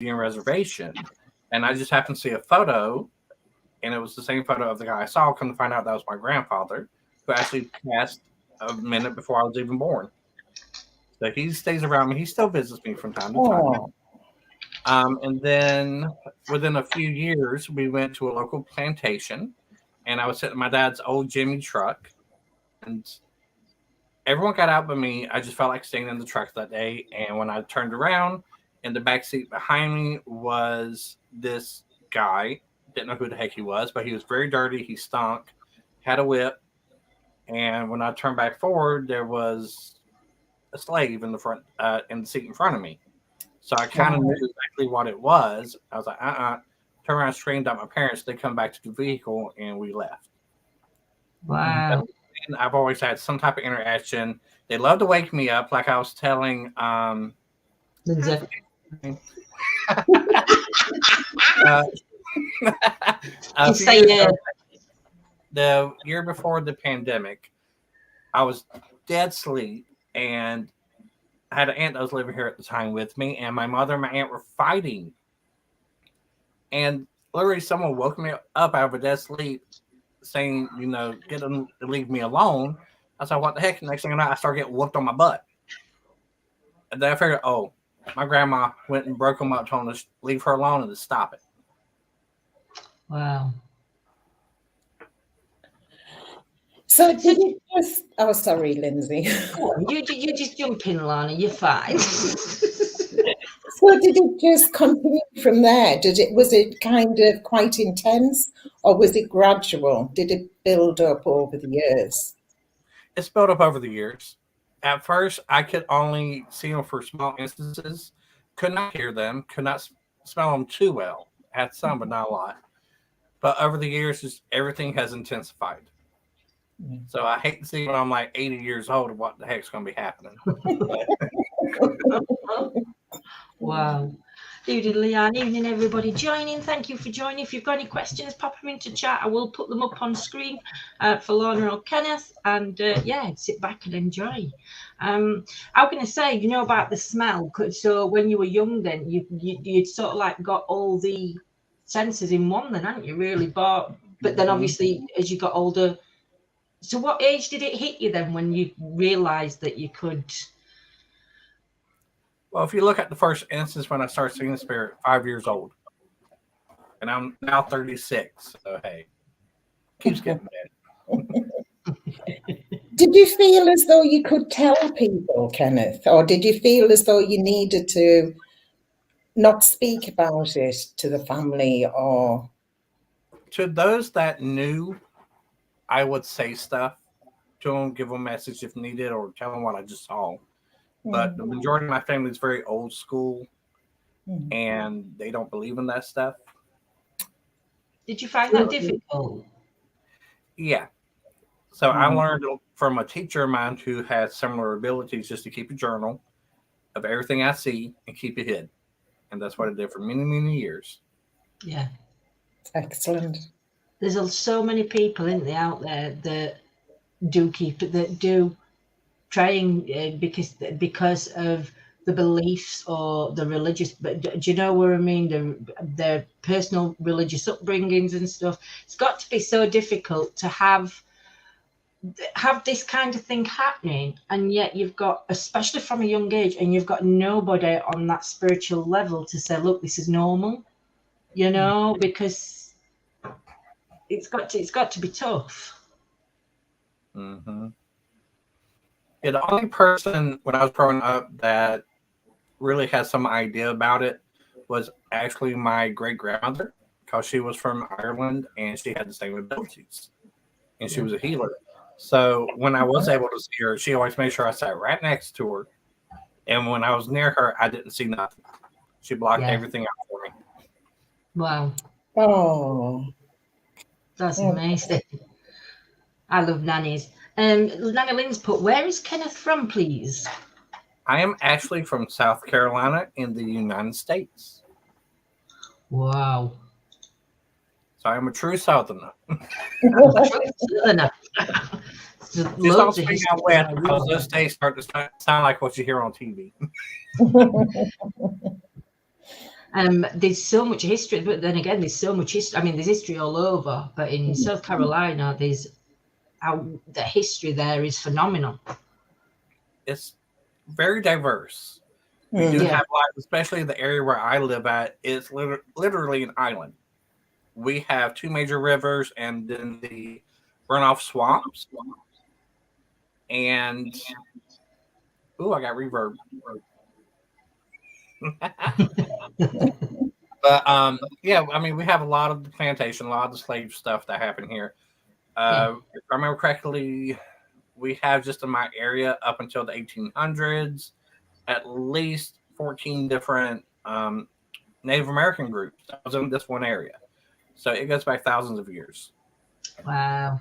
Indian reservation, and I just happened to see a photo, and it was the same photo of the guy I saw. Come to find out, that was my grandfather, who actually passed a minute before I was even born. So he stays around me. He still visits me from time to time. And then within a few years, we went to a local plantation, and I was sitting in my dad's old Jimmy truck, and everyone got out but me. I just felt like staying in the truck that day. And when I turned around, in the back seat behind me was this guy. Didn't know who the heck he was, but he was very dirty. He stunk, had a whip. And when I turned back forward, there was a slave in the front, in the seat in front of me. So I kind of knew exactly what it was. I was like, Turn around, straightened up my parents. They come back to the vehicle, and we left. Wow. And I've always had some type of interaction. They love to wake me up, like I was telling Lindsay. The year before the pandemic, I was dead asleep, and I had an aunt that was living here at the time with me, and my mother and my aunt were fighting. And literally, someone woke me up out of a dead sleep, saying, get them to leave me alone. I said, what the heck? Next thing I know, I started getting whooped on my butt. And then I figured, my grandma went and broke them up, told them to leave her alone and to stop it. Wow. So did you just... Oh, sorry, Lindsay. You just jump in, Lana. You're fine. So did it just continue from there? Was it kind of quite intense, or was it gradual? Did it build up over the years? It's built up over the years. At first, I could only see them for small instances. Could not hear them. Could not smell them too well. Had some, but not a lot. But over the years, just everything has intensified. So I hate to see when I'm like 80 years old what the heck's going to be happening. Wow. Judy, Leanne, evening everybody joining. Thank you for joining. If you've got any questions, pop them into chat. I will put them up on screen for Lana or Kenneth. And sit back and enjoy. I'm going to say, about the smell. So when you were young then, you'd sort of like got all the senses in one then, hadn't you, really? But then obviously as you got older... So what age did it hit you then when you realised that you could... Well, if you look at the first instance when I started seeing the spirit, 5 years old. And I'm now 36, so hey, keeps getting bad. Did you feel as though you could tell people, Kenneth? Or did you feel as though you needed to not speak about it to the family? Or to those that knew, I would say stuff to them, give them a message if needed, or tell them what I just saw. But the majority of my family is very old school, and they don't believe in that stuff. Did you find that difficult? Yeah. So I learned from a teacher of mine who had similar abilities just to keep a journal of everything I see and keep it hid. And that's what I did for many, many years. Yeah. Excellent. There's so many people out there that do trying because of the beliefs or the religious, but do you know what I mean? Their personal religious upbringings and stuff. It's got to be so difficult to have this kind of thing happening, and yet you've got, especially from a young age, and you've got nobody on that spiritual level to say, look, this is normal, because it's got to be tough. Mm-hmm. Yeah, the only person when I was growing up that really had some idea about it was actually my great-grandmother, because she was from Ireland and she had the same abilities. And she was a healer. So when I was able to see her, she always made sure I sat right next to her. And when I was near her, I didn't see nothing. She blocked everything out for me. Wow. Oh. That's amazing. I love nannies. Nana Lynn's put, where is Kenneth from, please? I am actually from South Carolina in the United States. Wow. So I'm a true Southerner. Southerner. Just don't speak out west, because those states start to sound like what you hear on TV. There's so much history, but then again, there's so much history. I mean, there's history all over, but in South Carolina, the history there is phenomenal. It's very diverse. We do have, like, especially the area where I live at, it's literally an island. We have 2 major rivers and then the runoff swamps. And I got reverb. But yeah, I mean, we have a lot of the plantation, a lot of the slave stuff that happened here. If I remember correctly, we have just in my area up until the 1800s at least 14 different Native American groups that was in this one area. So it goes back thousands of years. Wow.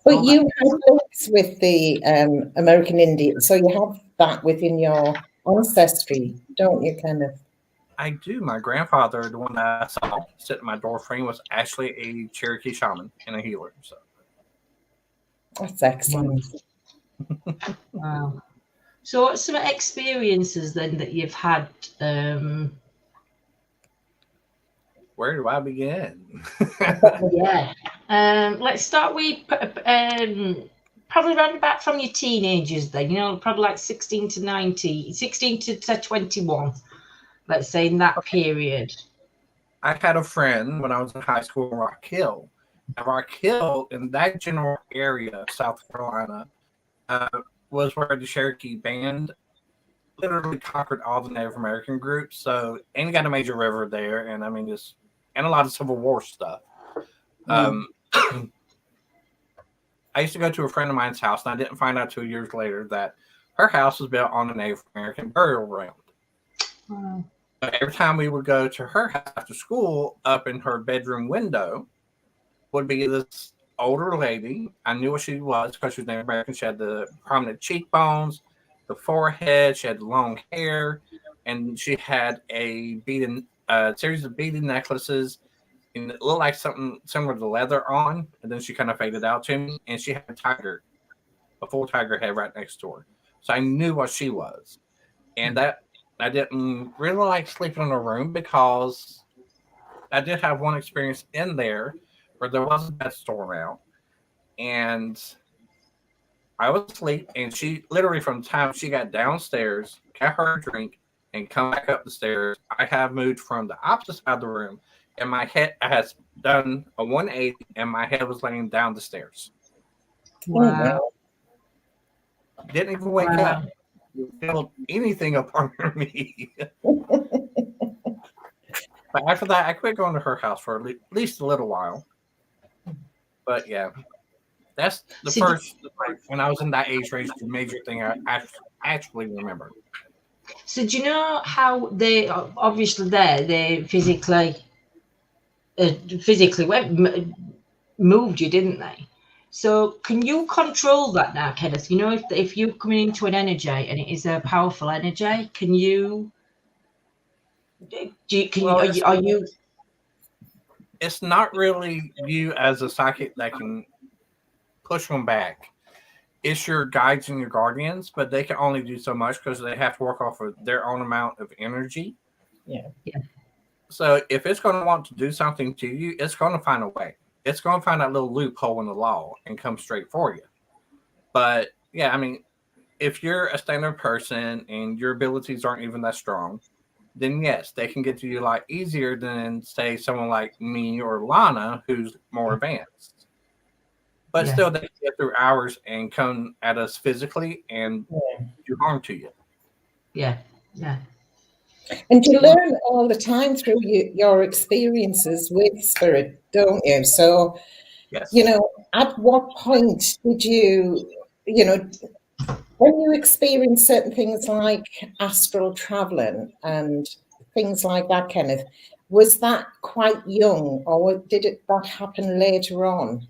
But you have links with the American Indians, so you have that within your ancestry, don't you, Kenneth? I do. My grandfather, the one that I saw sitting in my door frame, was actually a Cherokee shaman and a healer. So that's excellent. Wow. So what's some experiences then that you've had? Where do I begin? Let's start with probably around about from your teenagers then, probably like 16 to 21, let's say, in that period. I had a friend when I was in high school in Rock Hill. And Rock Hill, in that general area, South Carolina, was where the Cherokee band literally conquered all the Native American groups. So, and you got a major river there, and I mean, and a lot of Civil War stuff. I used to go to a friend of mine's house, and I didn't find out 2 years later that her house was built on a Native American burial ground. But every time we would go to her house after school, up in her bedroom window would be this older lady. I knew what she was because she was Native American. She had the prominent cheekbones, the forehead, she had long hair, and she had a series of beaded necklaces, and it looked like something similar to leather on, and then she kind of faded out to me, and she had a full tiger head right next to her. So I knew what she was. And that I didn't really like sleeping in a room because I did have one experience in there where there was a bed store around, and I was asleep, and she literally, from the time she got downstairs, got her a drink, and come back up the stairs, I have moved from the opposite side of the room, and my head, I had done a 180, and my head was laying down the stairs. Wow. Didn't even wake up. Felt anything up under me. But after that, I quit going to her house for at least a little while. But yeah, that's the first, when I was in that age range, the major thing I actually remember. So do you know how they, obviously they physically moved you, didn't they? So can you control that now, Kenneth? If you're coming into an energy and it is a powerful energy, can you? Are you? It's not really you as a psychic that can push them back. It's your guides and your guardians, but they can only do so much because they have to work off of their own amount of energy. Yeah. So if it's going to want to do something to you, it's going to find a way. It's going to find that little loophole in the law and come straight for you. But yeah, I mean, if you're a standard person and your abilities aren't even that strong, then yes, they can get to you a lot easier than, say, someone like me or Lana, who's more advanced. But still, they can get through hours and come at us physically and do harm to you. Yeah. And you learn all the time through your experiences with spirit, don't you? So, yes. At what point did you, when you experience certain things like astral traveling and things like that, Kenneth, was that quite young, or did that happen later on?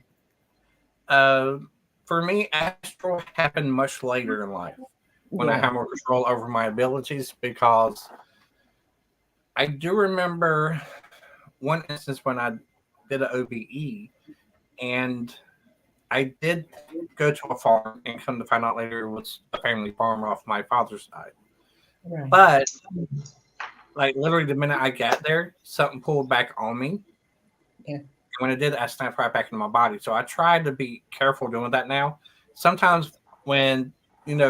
For me, astral happened much later in life when I had more control over my abilities, because I do remember one instance when I did an OBE, and I did go to a farm, and come to find out later it was a family farm off my father's side. Right. But like literally the minute I got there, something pulled back on me. Yeah. And when it did, I snapped right back into my body. So I try to be careful doing that now. Sometimes when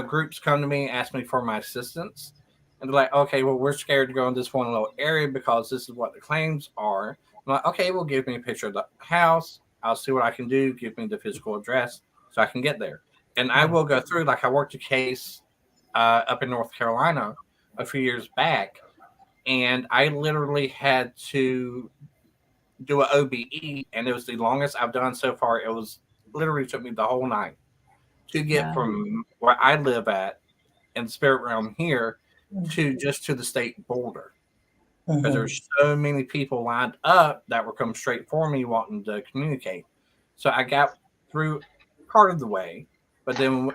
groups come to me and ask me for my assistance, and they're like, "Okay, well, we're scared to go in this one little area because this is what the claims are." I'm like, "Okay, well, give me a picture of the house. I'll see what I can do. Give me the physical address so I can get there." And I will go through. Like I worked a case up in North Carolina a few years back, and I literally had to do an OBE, and it was the longest I've done so far. It was literally took me the whole night to get from where I live at in the spirit realm here to just to the state border. Because there's so many people lined up that were coming straight for me wanting to communicate. So I got through part of the way, but then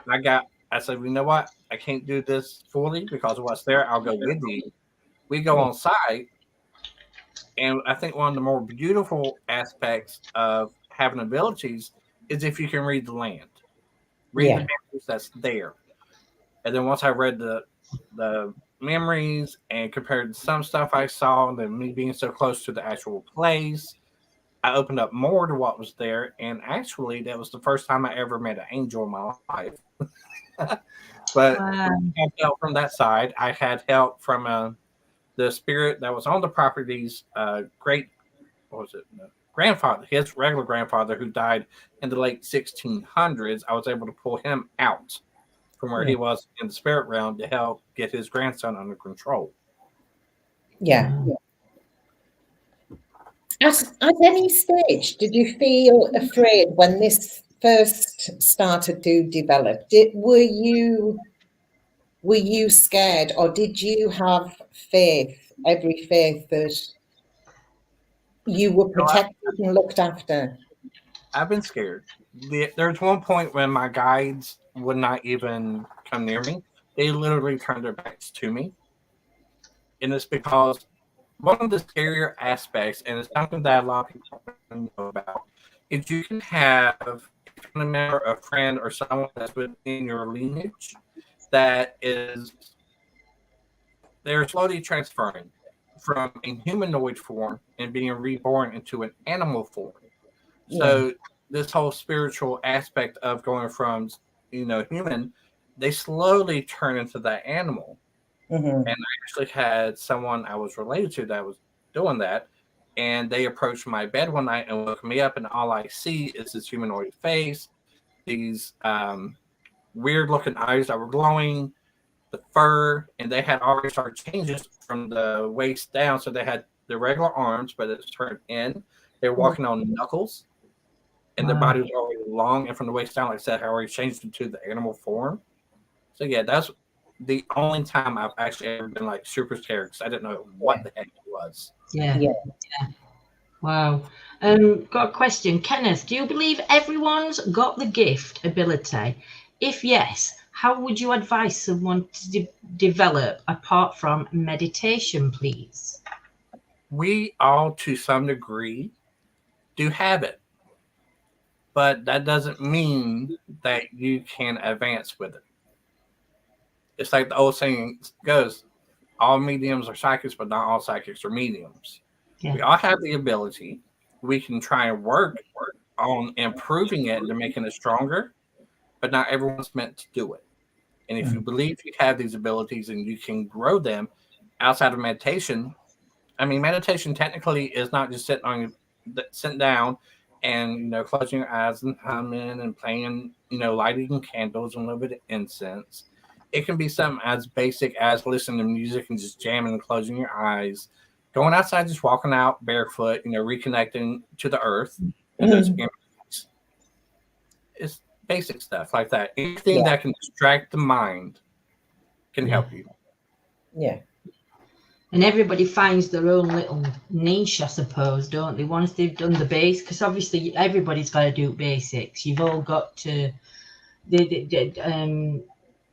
I said, you know what? I can't do this fully because of what's there. I'll go with you. We go on site, and I think one of the more beautiful aspects of having abilities is if you can read the land, read the memories that's there. And then once I read the memories and compared some stuff I saw, and then me being so close to the actual place, I opened up more to what was there. And actually, that was the first time I ever met an angel in my life. But I had help from that side. I had help from the spirit that was on the property's grandfather, his regular grandfather who died in the late 1600s. I was able to pull him out from where he was in the spirit realm to help get his grandson under control. Yeah. At any stage, did you feel afraid when this first started to develop? Were you scared, or did you have every faith that you were protected and looked after? I've been scared. There's one point when my guides would not even come near me. They literally turned their backs to me. And it's because one of the scarier aspects, and it's something that a lot of people don't know about, is you can have a member, a friend, or someone that's within your lineage that they're slowly transferring from a humanoid form and being reborn into an animal form. So this whole spiritual aspect of going from, human, they slowly turn into that animal. And I actually had someone I was related to that was doing that. And they approached my bed one night and woke me up, and all I see is this humanoid face, these weird looking eyes that were glowing, the fur, and they had already started changes from the waist down. So they had the regular arms, but it's turned in. They were walking on knuckles, and their body was already long, and from the waist down, like I said, I already changed into the animal form. So yeah, that's the only time I've actually ever been like super scared because I didn't know what the heck it was. Yeah. Wow. Got a question. Kenneth, do you believe everyone's got the gift ability? If yes, how would you advise someone to develop apart from meditation, please? We all, to some degree, do have it. But that doesn't mean that you can advance with it. It's like the old saying goes, all mediums are psychics, but not all psychics are mediums. Yeah. We all have the ability. We can try and work on improving it and making it stronger, but not everyone's meant to do it. And if you believe you have these abilities and you can grow them outside of meditation, I mean, meditation technically is not just sitting down and, closing your eyes and humming and playing, lighting candles and a little bit of incense. It can be something as basic as listening to music and just jamming and closing your eyes, going outside, just walking out barefoot, reconnecting to the earth. And those images. It's basic stuff like that. Anything that can distract the mind can help you. Yeah. And everybody finds their own little niche, I suppose, don't they? Once they've done the base, because obviously everybody's got to do basics. You've all got to.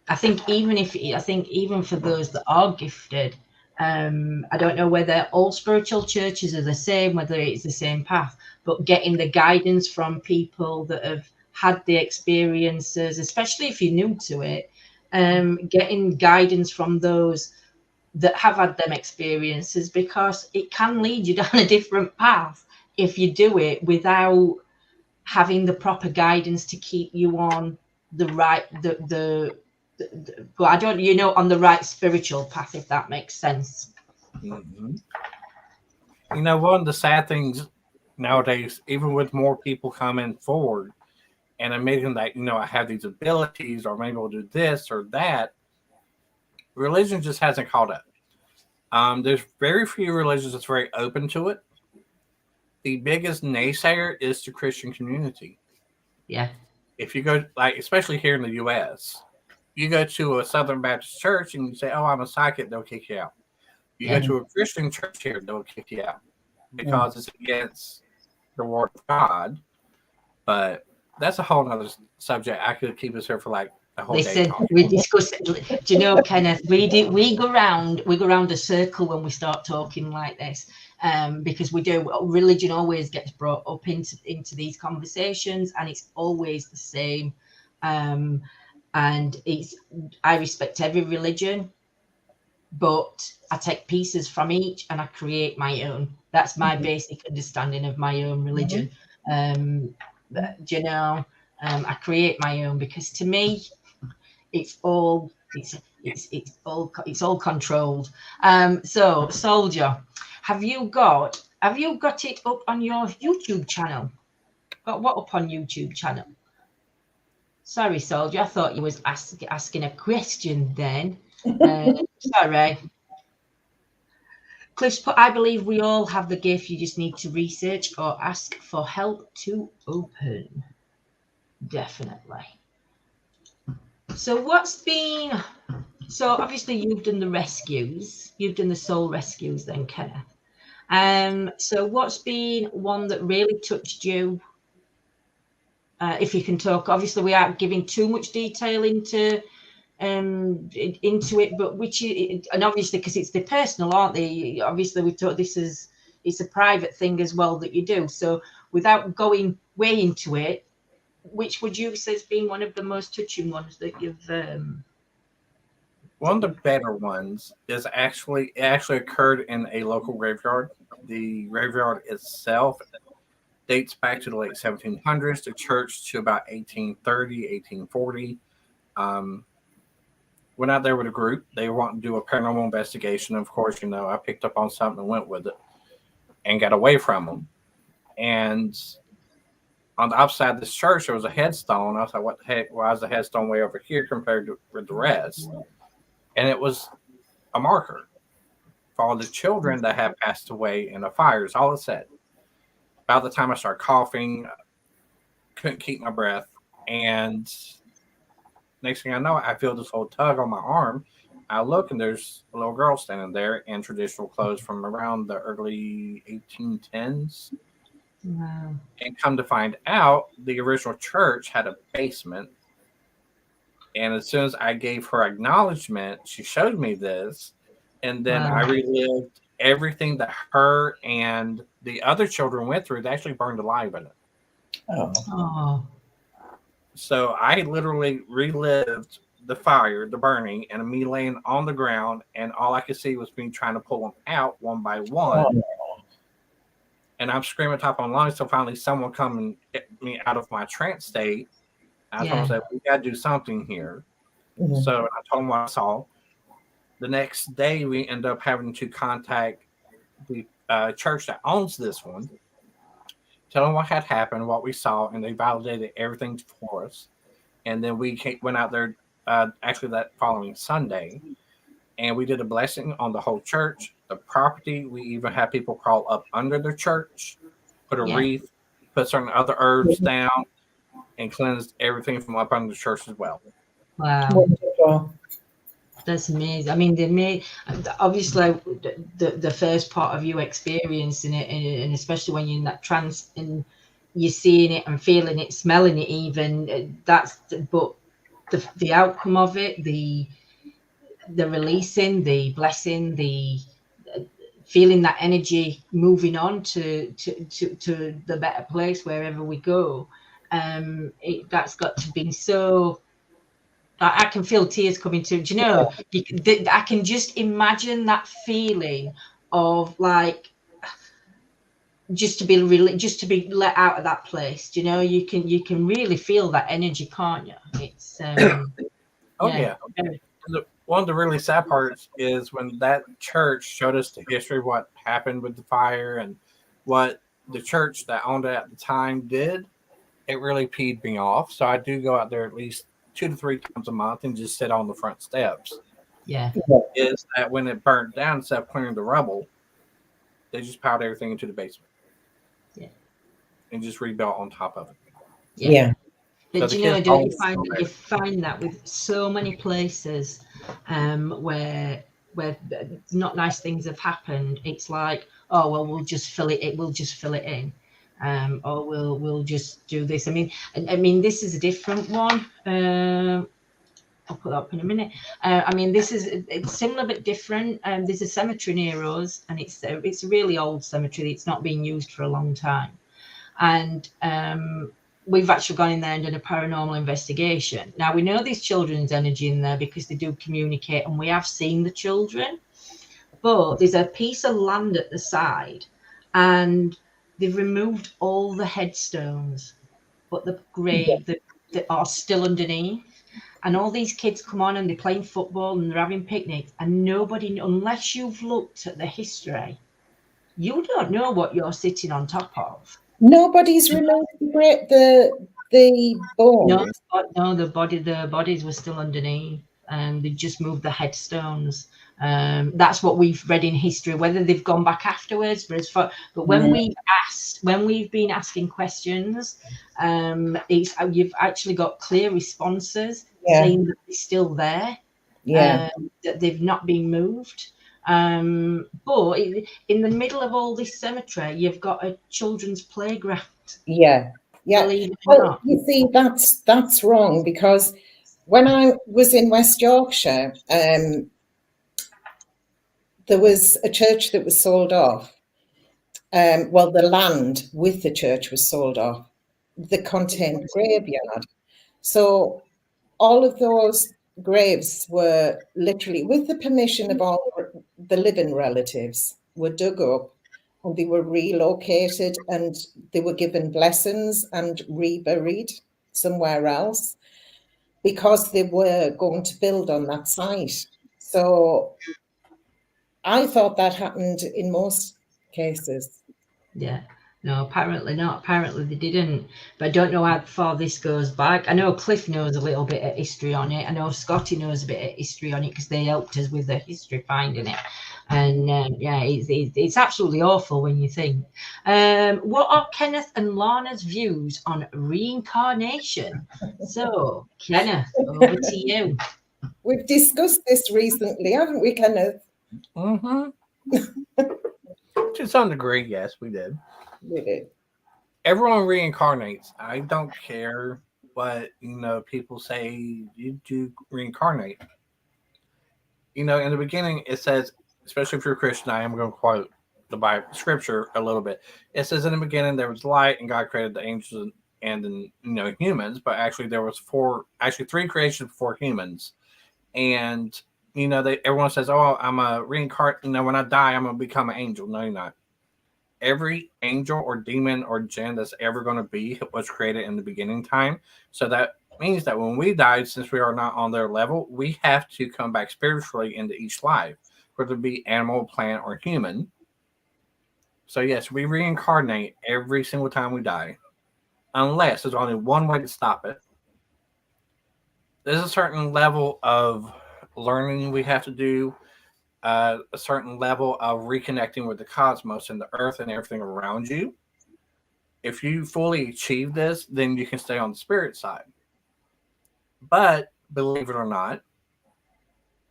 I think even for those that are gifted, I don't know whether all spiritual churches are the same, whether it's the same path, but getting the guidance from people that have had the experiences, especially if you're new to it, getting guidance from those that have had them experiences, because it can lead you down a different path if you do it without having the proper guidance to keep you on the right well, I don't, on the right spiritual path, if that makes sense. Mm-hmm. One of the sad things nowadays, even with more people coming forward and admitting that, I have these abilities, or maybe I'll do this or that, religion just hasn't caught up. There's very few religions that's very open to it. The biggest naysayer is the Christian community. Yeah. If you go, especially here in the U.S., you go to a Southern Baptist church and you say, "Oh, I'm a psychic," they'll kick you out. You go to a Christian church here, they'll kick you out because it's against the word of God. But that's a whole other subject. I could keep us here for a whole day. We discuss it. Do you know, Kenneth, we go round a circle when we start talking like this, because we do. Religion always gets brought up into these conversations, and it's always the same. And I respect every religion, but I take pieces from each and I create my own. That's my basic understanding of my own religion. I create my own, because to me, it's all controlled. So, Soldier, have you got it up on your YouTube channel? Got what up on YouTube channel? Sorry, Soldier, I thought you was asking a question then. Sorry. Cliff's put, I believe we all have the gift. You just need to research or ask for help to open. Definitely. So obviously you've done the rescues. You've done the soul rescues then, Kenneth. So what's been one that really touched you? If you can talk, obviously we aren't giving too much detail into it, but and obviously because it's the personal, aren't they? Obviously we thought it's a private thing as well that you do. So without going way into it, which would you say has been one of the most touching ones that you've? One of the better ones is it actually occurred in a local graveyard. The graveyard itself dates back to the late 1700s, the church to about 1830, 1840. Went out there with a group. They wanted to do a paranormal investigation. Of course, I picked up on something and went with it and got away from them. And on the upside of this church, there was a headstone. I was like, what the heck? Why is the headstone way over here compared to with the rest? And it was a marker for all the children that had passed away in the fires. All it said. About the time I started coughing, couldn't keep my breath. And next thing I know, I feel this little tug on my arm. I look, and there's a little girl standing there in traditional clothes from around the early 1810s. Wow. And come to find out, the original church had a basement. And as soon as I gave her acknowledgement, she showed me this. And then I relived everything that her and the other children went through. They actually burned alive in it. Oh. So I literally relived the fire, the burning, and me laying on the ground. And all I could see was me trying to pull them out one by one. And I'm screaming top on lungs. So finally someone come and get me out of my trance state. I told them, we got to do something here. Mm-hmm. So I told them what I saw. The next day, we end up having to contact the church that owns this one, tell them what had happened, what we saw, and they validated everything for us. And then we went out there actually that following Sunday, and we did a blessing on the whole church, the property. We even had people crawl up under the church, put a wreath, put certain other herbs down, and cleansed everything from up under the church as well. Wow. Wonderful. That's amazing. I mean, obviously the first part of you experiencing it, and especially when you're in that trance and you're seeing it and feeling it, smelling it, even but the outcome of it, the releasing, the blessing, the feeling that energy moving on to the better place wherever we go. That's got to be so I can feel tears coming too. Do you know? I can just imagine that feeling of like just to be let out of that place. Do you know? You can really feel that energy, can't you? It's Oh yeah. One of the really sad parts is when that church showed us the history of what happened with the fire and what the church that owned it at the time did. It really peed me off. So I do go out there at least 2 to 3 times a month and just sit on the front steps. Yeah. Is that when it burnt down, instead of clearing the rubble, they just piled everything into the basement. Yeah. And just rebuilt on top of it. Yeah. But So you know, don't you find that with so many places where not nice things have happened, it's like, oh well, we'll just fill it in. Or we'll just do this. I mean, this is a different one. I'll put that up in a minute. I mean, it's similar but different. There's a cemetery near us, and it's a really old cemetery. It's not been used for a long time, and we've actually gone in there and done a paranormal investigation. Now we know there's children's energy in there because they do communicate, and we have seen the children. But there's a piece of land at the side, and they've removed all the headstones, but the grave that are still underneath. And all these kids come on and they're playing football and they're having picnics, and nobody, unless you've looked at the history, you don't know what you're sitting on top of. Nobody's removed the bones. No, the bodies were still underneath, and they just moved the headstones. That's what we've read in history. Whether they've gone back afterwards, but when we've been asking questions, you've actually got clear responses saying that they're still there. That they've not been moved. But in the middle of all this cemetery, you've got a children's playground. Yeah. Well, you see, that's wrong, because when I was in West Yorkshire, there was a church that was sold off. Well, the land with the church was sold off. The contained graveyard. So all of those graves were literally, with the permission of all the living relatives, were dug up, and they were relocated, and they were given blessings and reburied somewhere else because they were going to build on that site. So I thought that happened in most cases. Yeah. No, apparently not. Apparently they didn't. But I don't know how far this goes back. I know Cliff knows a little bit of history on it. I know Scotty knows a bit of history on it because they helped us with the history finding it. And it's absolutely awful when you think. What are Kenneth and Lana's views on reincarnation? So, Kenneth, over to you. We've discussed this recently, haven't we, Kenneth? Mm-hmm. To some degree, yes, we did. We did. Everyone reincarnates. I don't care what people say. You do reincarnate. In the beginning, it says, especially if you're a Christian, I am going to quote the Bible scripture a little bit. It says, in the beginning there was light, and God created the angels and humans. But actually, there was three creations before humans, and everyone says, "Oh, I'm a reincarnate. When I die, I'm going to become an angel." No, you're not. Every angel or demon or jinn that's ever going to be was created in the beginning time. So that means that when we die, since we are not on their level, we have to come back spiritually into each life, whether it be animal, plant, or human. So yes, we reincarnate every single time we die, unless there's only one way to stop it. There's a certain level of learning we have to do, a certain level of reconnecting with the cosmos and the earth and everything around you. If you fully achieve this, then you can stay on the spirit side. But believe it or not,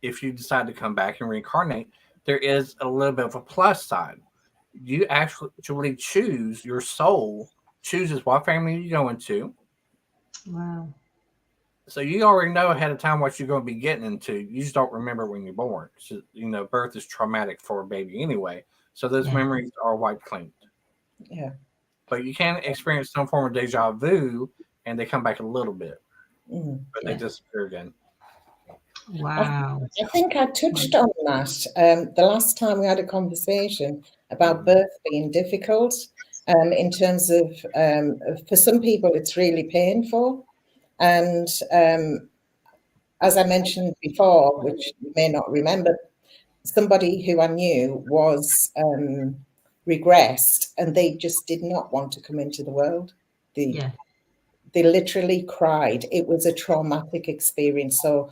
if you decide to come back and reincarnate, there is a little bit of a plus side. You actually choose, your soul chooses what family you go into. Wow. So you already know ahead of time what you're going to be getting into. You just don't remember when you're born. So, birth is traumatic for a baby anyway. So those memories are wiped clean. Yeah. But you can experience some form of deja vu, and they come back a little bit. But they disappear again. Wow. I think I touched on that the last time we had a conversation about birth being difficult. In terms of, for some people, it's really painful. And as I mentioned before, which you may not remember, somebody who I knew was regressed, and they just did not want to come into the world. Yeah. They literally cried. It was a traumatic experience. So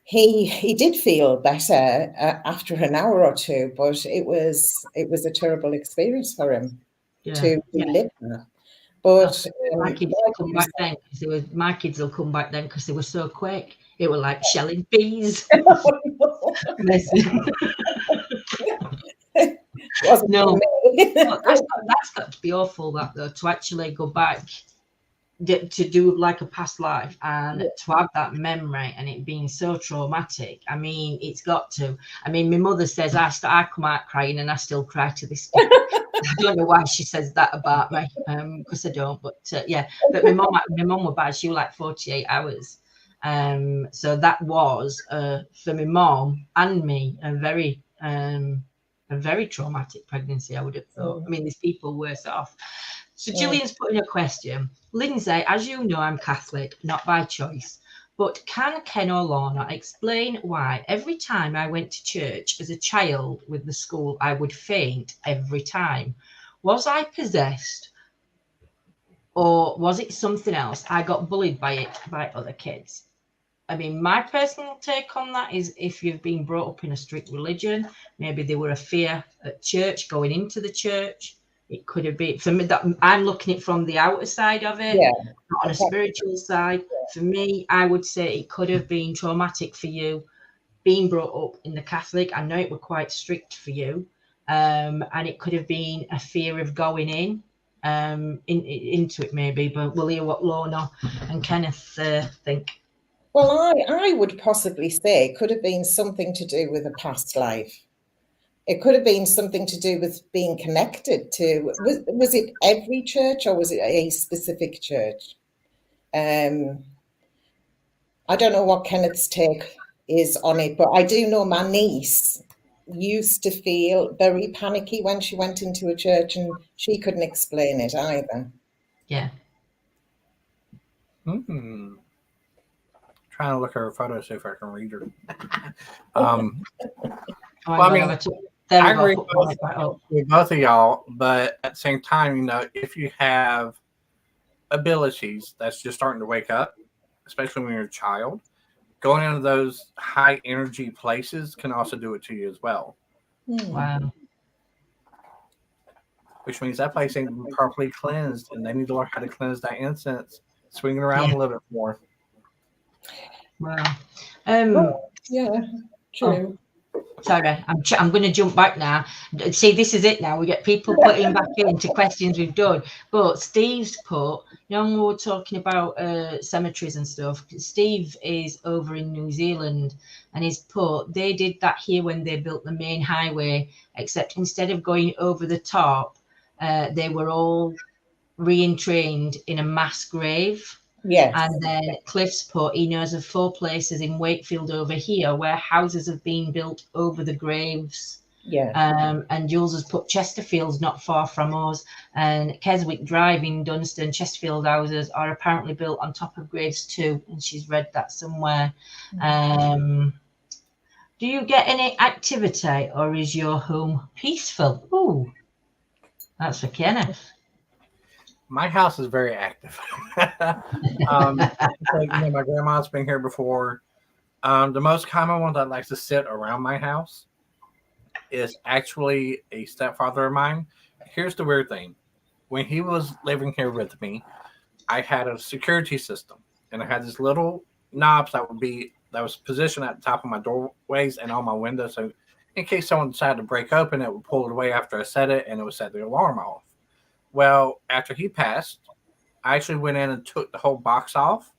he did feel better after an hour or two, but it was a terrible experience for him to live that. But my kids will come back then because my kids will come back then because they were so quick. It were like shelling peas. No, that's got to be awful. That though, to actually go back to do like a past life and to have that memory and it being so traumatic. I mean, it's got to. I mean, my mother says I come out crying and I still cry to this day. I don't know why she says that about me, because I don't. But yeah, but my mum was bad. She was like 48 hours. So that was for my mom and me a very traumatic pregnancy. I would have thought. I mean, there's people worse off. So Gillian's putting a question. Lindsay, as you know, I'm Catholic, not by choice. But can Ken or Lana explain why every time I went to church as a child with the school, I would faint every time? Was I possessed or was it something else? I got bullied by it by other kids. I mean, my personal take on that is if you've been brought up in a strict religion, maybe there were a fear at church, going into the church. It could have been, for me, that I'm looking at it from the outer side of it, not on a spiritual side. For me, I would say it could have been traumatic for you being brought up in the Catholic. I know it were quite strict for you, and it could have been a fear of going into it maybe. But we'll hear what Lana and Kenneth think. Well, I would possibly say it could have been something to do with a past life. It could have been something to do with being connected to. Was it every church or was it a specific church? I don't know what Kenneth's take is on it, but I do know my niece used to feel very panicky when she went into a church, and she couldn't explain it either. Yeah. Trying to look at her photo, see if I can read her. Well, I mean, I agree with both of y'all, but at the same time, you know, if you have abilities that's just starting to wake up, especially when you're a child, going into those high energy places can also do it to you as well. Wow. Which means that place ain't been properly cleansed, and they need to learn how to cleanse that incense, swinging around a little bit more. Wow. Yeah, true. Sorry, I'm going to jump back now. See, this is it now. We get people putting back into questions we've done. But Steve's put, you know, when we were talking about cemeteries and stuff, Steve is over in New Zealand and he's put, they did that here when they built the main highway, except instead of going over the top, they were all re-entrained in a mass grave. Yes. And then Cliff's put, he knows of 4 places in Wakefield over here where houses have been built over the graves. Yeah. And Jules has put Chesterfield's not far from us, and Keswick Drive in Dunstan, Chesterfield houses are apparently built on top of graves too, and she's read that somewhere. Do you get any activity or is your home peaceful? Ooh, that's for Kenneth. My house is very active. My grandma's been here before. The most common one that likes to sit around my house is actually a stepfather of mine. Here's the weird thing. When he was living here with me, I had a security system, and I had these little knobs that was positioned at the top of my doorways and on my windows. So in case someone decided to break open, it would pull it away after I set it, and it would set the alarm off. Well, after he passed, I actually went in and took the whole box off,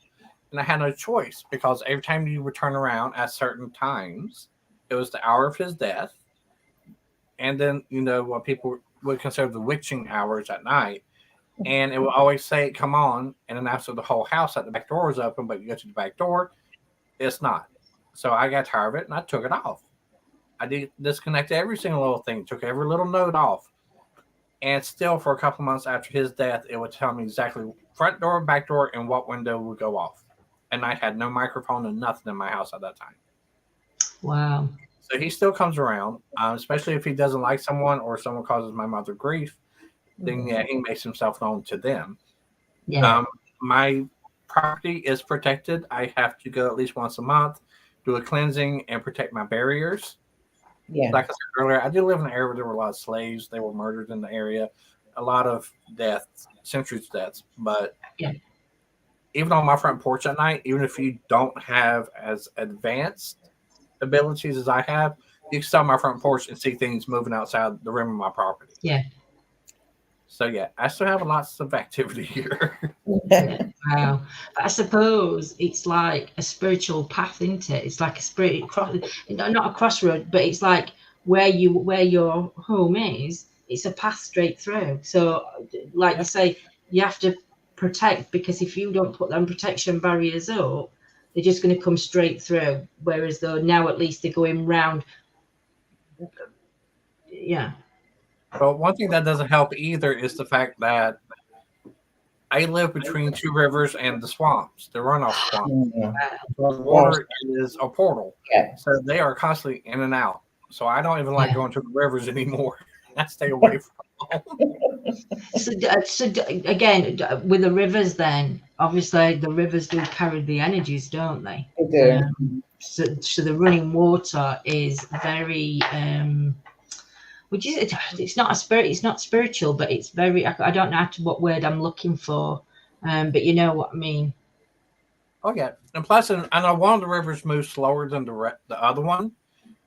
and I had no choice because every time you would turn around at certain times, it was the hour of his death. And then, you know, what people would consider the witching hours at night. And it would always say, come on. And then after the whole house at the back door was open, but you go to the back door, it's not. So I got tired of it and I took it off. I disconnected every single little thing, took every little note off. And still, for a couple months after his death, it would tell me exactly front door, back door, and what window would go off. And I had no microphone and nothing in my house at that time. Wow. So he still comes around, especially if he doesn't like someone or someone causes my mother grief. Then, yeah, he makes himself known to them. Yeah. My property is protected. I have to go at least once a month, do a cleansing, and protect my barriers. Yeah. Like I said earlier, I do live in an area where there were a lot of slaves. They were murdered in the area. A lot of deaths, centuries deaths. But even on my front porch at night, even if you don't have as advanced abilities as I have, you can sit on my front porch and see things moving outside the rim of my property. Yeah. So, yeah, I still have lots of activity here. Wow. I suppose it's like a spiritual path, isn't it? It's like a spirit cross, not a crossroad, but it's like where your home is, it's a path straight through. So, like you say, you have to protect, because if you don't put them protection barriers up, they're just going to come straight through. Whereas though now at least they're going round. Yeah. But one thing that doesn't help either is the fact that I live between two rivers and the swamps, the runoff swamps. The water is a portal. So they are constantly in and out. So I don't even like going to the rivers anymore. I stay away from them. So again, with the rivers then, obviously the rivers do carry the energies, don't they? They do. So the running water is very... it's not a spirit, it's not spiritual, but it's very, I don't know what word I'm looking for, but you know what I mean. Oh yeah, and plus, I know one of the rivers moves slower than the other one,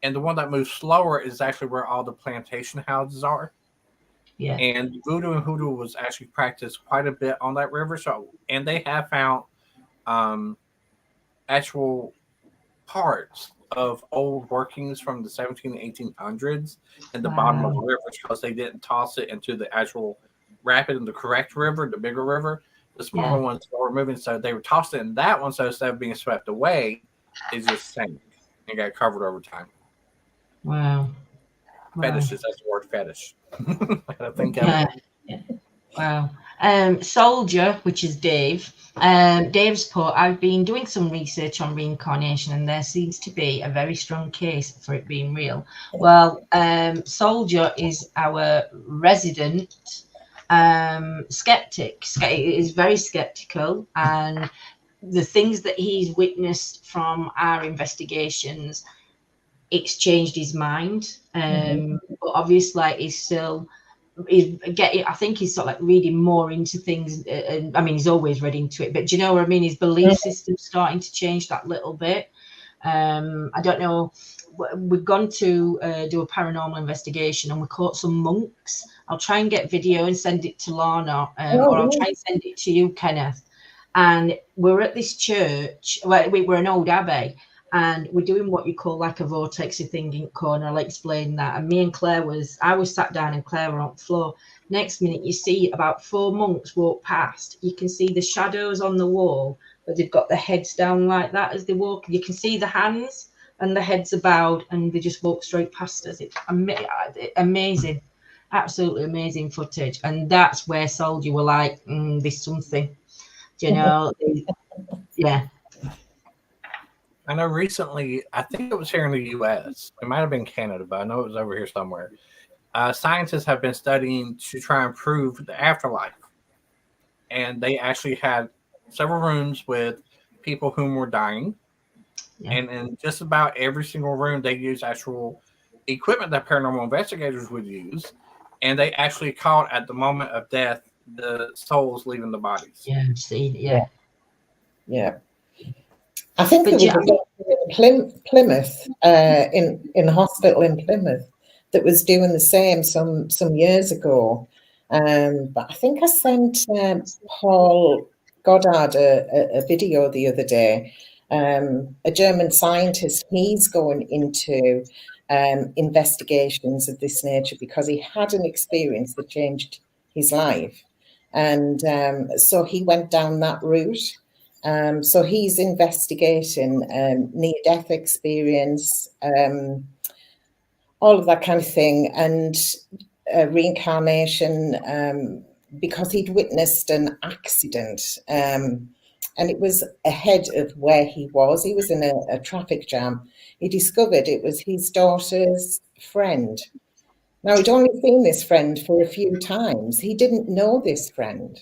and the one that moves slower is actually where all the plantation houses are. Yeah. And voodoo and hoodoo was actually practiced quite a bit on that river. So, and they have found actual parts of old workings from the 17 and 1800s in the bottom of the river, because they didn't toss it into the actual rapid in the correct river, the bigger river. The smaller ones were moving, so they were tossed in that one. So instead of being swept away, it just sank and got covered over time. Wow. Fetishes, that's the word fetish. I think Wow. Soldier, which is Dave. Dave's put, I've been doing some research on reincarnation, and there seems to be a very strong case for it being real. Well, Soldier is our resident skeptic. He is very skeptical, and the things that he's witnessed from our investigations, it's changed his mind. But obviously he's still... I think he's sort of like reading more into things. I mean, he's always read into it, but do you know what I mean? His belief system's starting to change that little bit. I don't know. We've gone to do a paranormal investigation, and we caught some monks. I'll try and get video and send it to Lana, or I'll try and send it to you, Kenneth. And we're at this church. Well, we're an old abbey. And we're doing what you call like a vortexy thing in corner. I'll explain that. And me and Claire I was sat down and Claire were on the floor. Next minute, you see about 4 monks walk past. You can see the shadows on the wall, but they've got their heads down like that as they walk. You can see the hands and the heads are bowed, and they just walk straight past us. It's amazing, absolutely amazing footage. And that's where Soldier were like, there's something, you know. Yeah. I know recently, I think it was here in the U.S. It might have been Canada, but I know it was over here somewhere. Scientists have been studying to try and prove the afterlife. And they actually had several rooms with people whom were dying. Yeah. And in just about every single room, they use actual equipment that paranormal investigators would use. And they actually caught, at the moment of death, the souls leaving the bodies. Yeah, I've seen it, yeah. I think there was a doctor in Plymouth, in a hospital in Plymouth, that was doing the same some years ago. But I think I sent Paul Goddard a video the other day. A German scientist, he's going into investigations of this nature because he had an experience that changed his life. And so he went down that route. So he's investigating near-death experience, all of that kind of thing, and reincarnation, because he'd witnessed an accident, and it was ahead of where he was. He was in a traffic jam. He discovered it was his daughter's friend. Now, he'd only seen this friend for a few times. He didn't know this friend.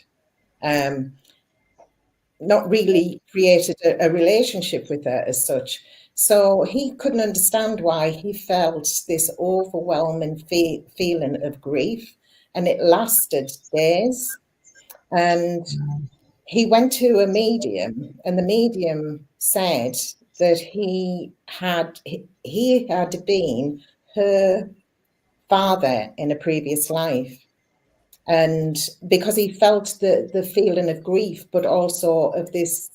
Not really created a relationship with her as such. So he couldn't understand why he felt this overwhelming feeling of grief, and it lasted days. And he went to a medium, and the medium said that he had been her father in a previous life. And because he felt the feeling of grief, but also of this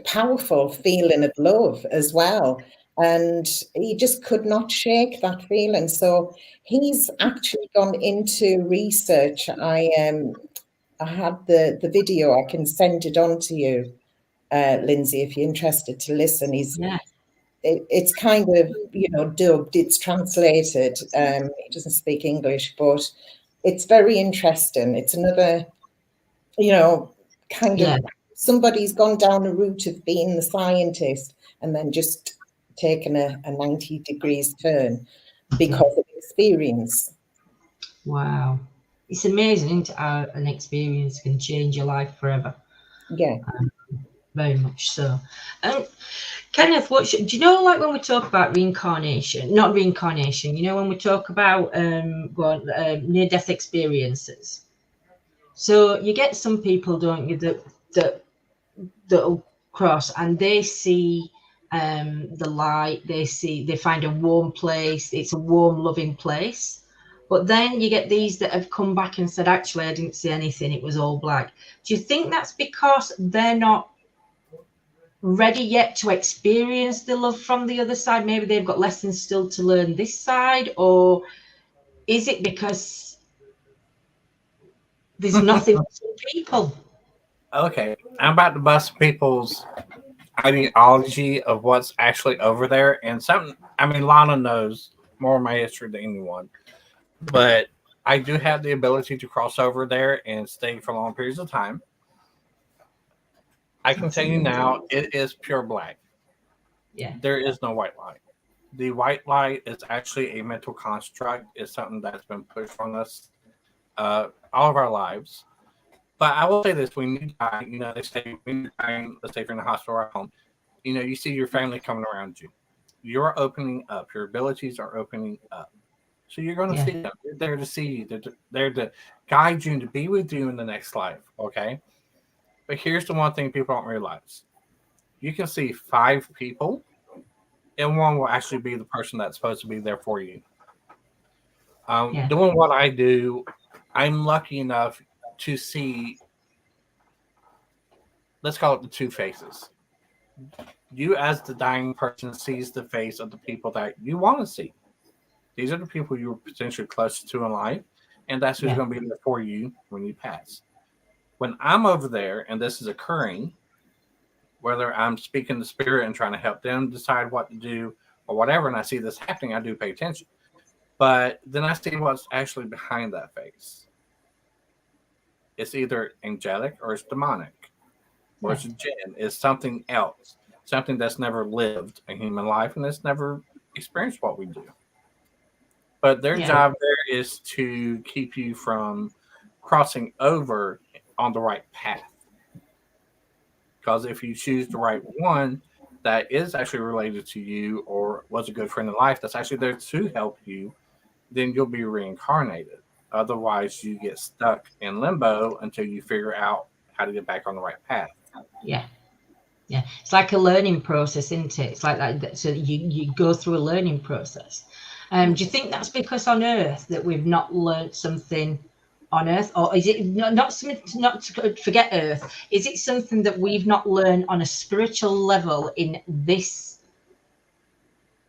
powerful feeling of love as well. And he just could not shake that feeling. So he's actually gone into research. I had the video. I can send it on to you, Lindsay, if you're interested to listen. It's kind of, dubbed, it's translated. He doesn't speak English, but it's very interesting. It's another, kind of, somebody's gone down a route of being the scientist and then just taken a 90 degrees turn because of experience. Wow. It's amazing, isn't it, how an experience can change your life forever. Yeah. Very much so. Kenneth, do you know, like when we talk about reincarnation, not reincarnation, when we talk about near-death experiences. So you get some people, don't you, that'll cross and they see the light, they find a warm place, it's a warm, loving place. But then you get these that have come back and said, actually, I didn't see anything, it was all black. Do you think that's because they're not ready yet to experience the love from the other side? Maybe they've got lessons still to learn this side, or is it because there's nothing for people? Okay, I'm about to bust people's ideology of what's actually over there, and Lana knows more of my history than anyone, but I do have the ability to cross over there and stay for long periods of time. I can tell you now, it is pure black. Yeah. There is no white light. The white light is actually a mental construct. It's something that's been pushed on us all of our lives. But I will say this: when you die, they say when you're dying, let's say if you're in the hospital or at home, you see your family coming around you. You're opening up. Your abilities are opening up. So you're going to see them. They're there to see you. They're there to guide you and to be with you in the next life. Okay. But here's the one thing people don't realize. You can see 5 people, and one will actually be the person that's supposed to be there for you. Doing what I do, I'm lucky enough to see, let's call it the 2 faces. You as the dying person sees the face of the people that you want to see. These are the people you're potentially closest to in life, and that's who's going to be there for you when you pass. When I'm over there and this is occurring, whether I'm speaking to spirit and trying to help them decide what to do or whatever, and I see this happening, I do pay attention. But then I see what's actually behind that face. It's either angelic or it's demonic, or it's a jinn. It's something else, something that's never lived a human life and that's never experienced what we do. But their job there is to keep you from crossing over on the right path. Because if you choose the right one that is actually related to you or was a good friend in life that's actually there to help you, then you'll be reincarnated. Otherwise, you get stuck in limbo until you figure out how to get back on the right path. Yeah. It's like a learning process, isn't it? It's like that. So you go through a learning process. Do you think that's because on Earth that we've not learned something on Earth, or is it not something, not to forget Earth? Is it something that we've not learned on a spiritual level in this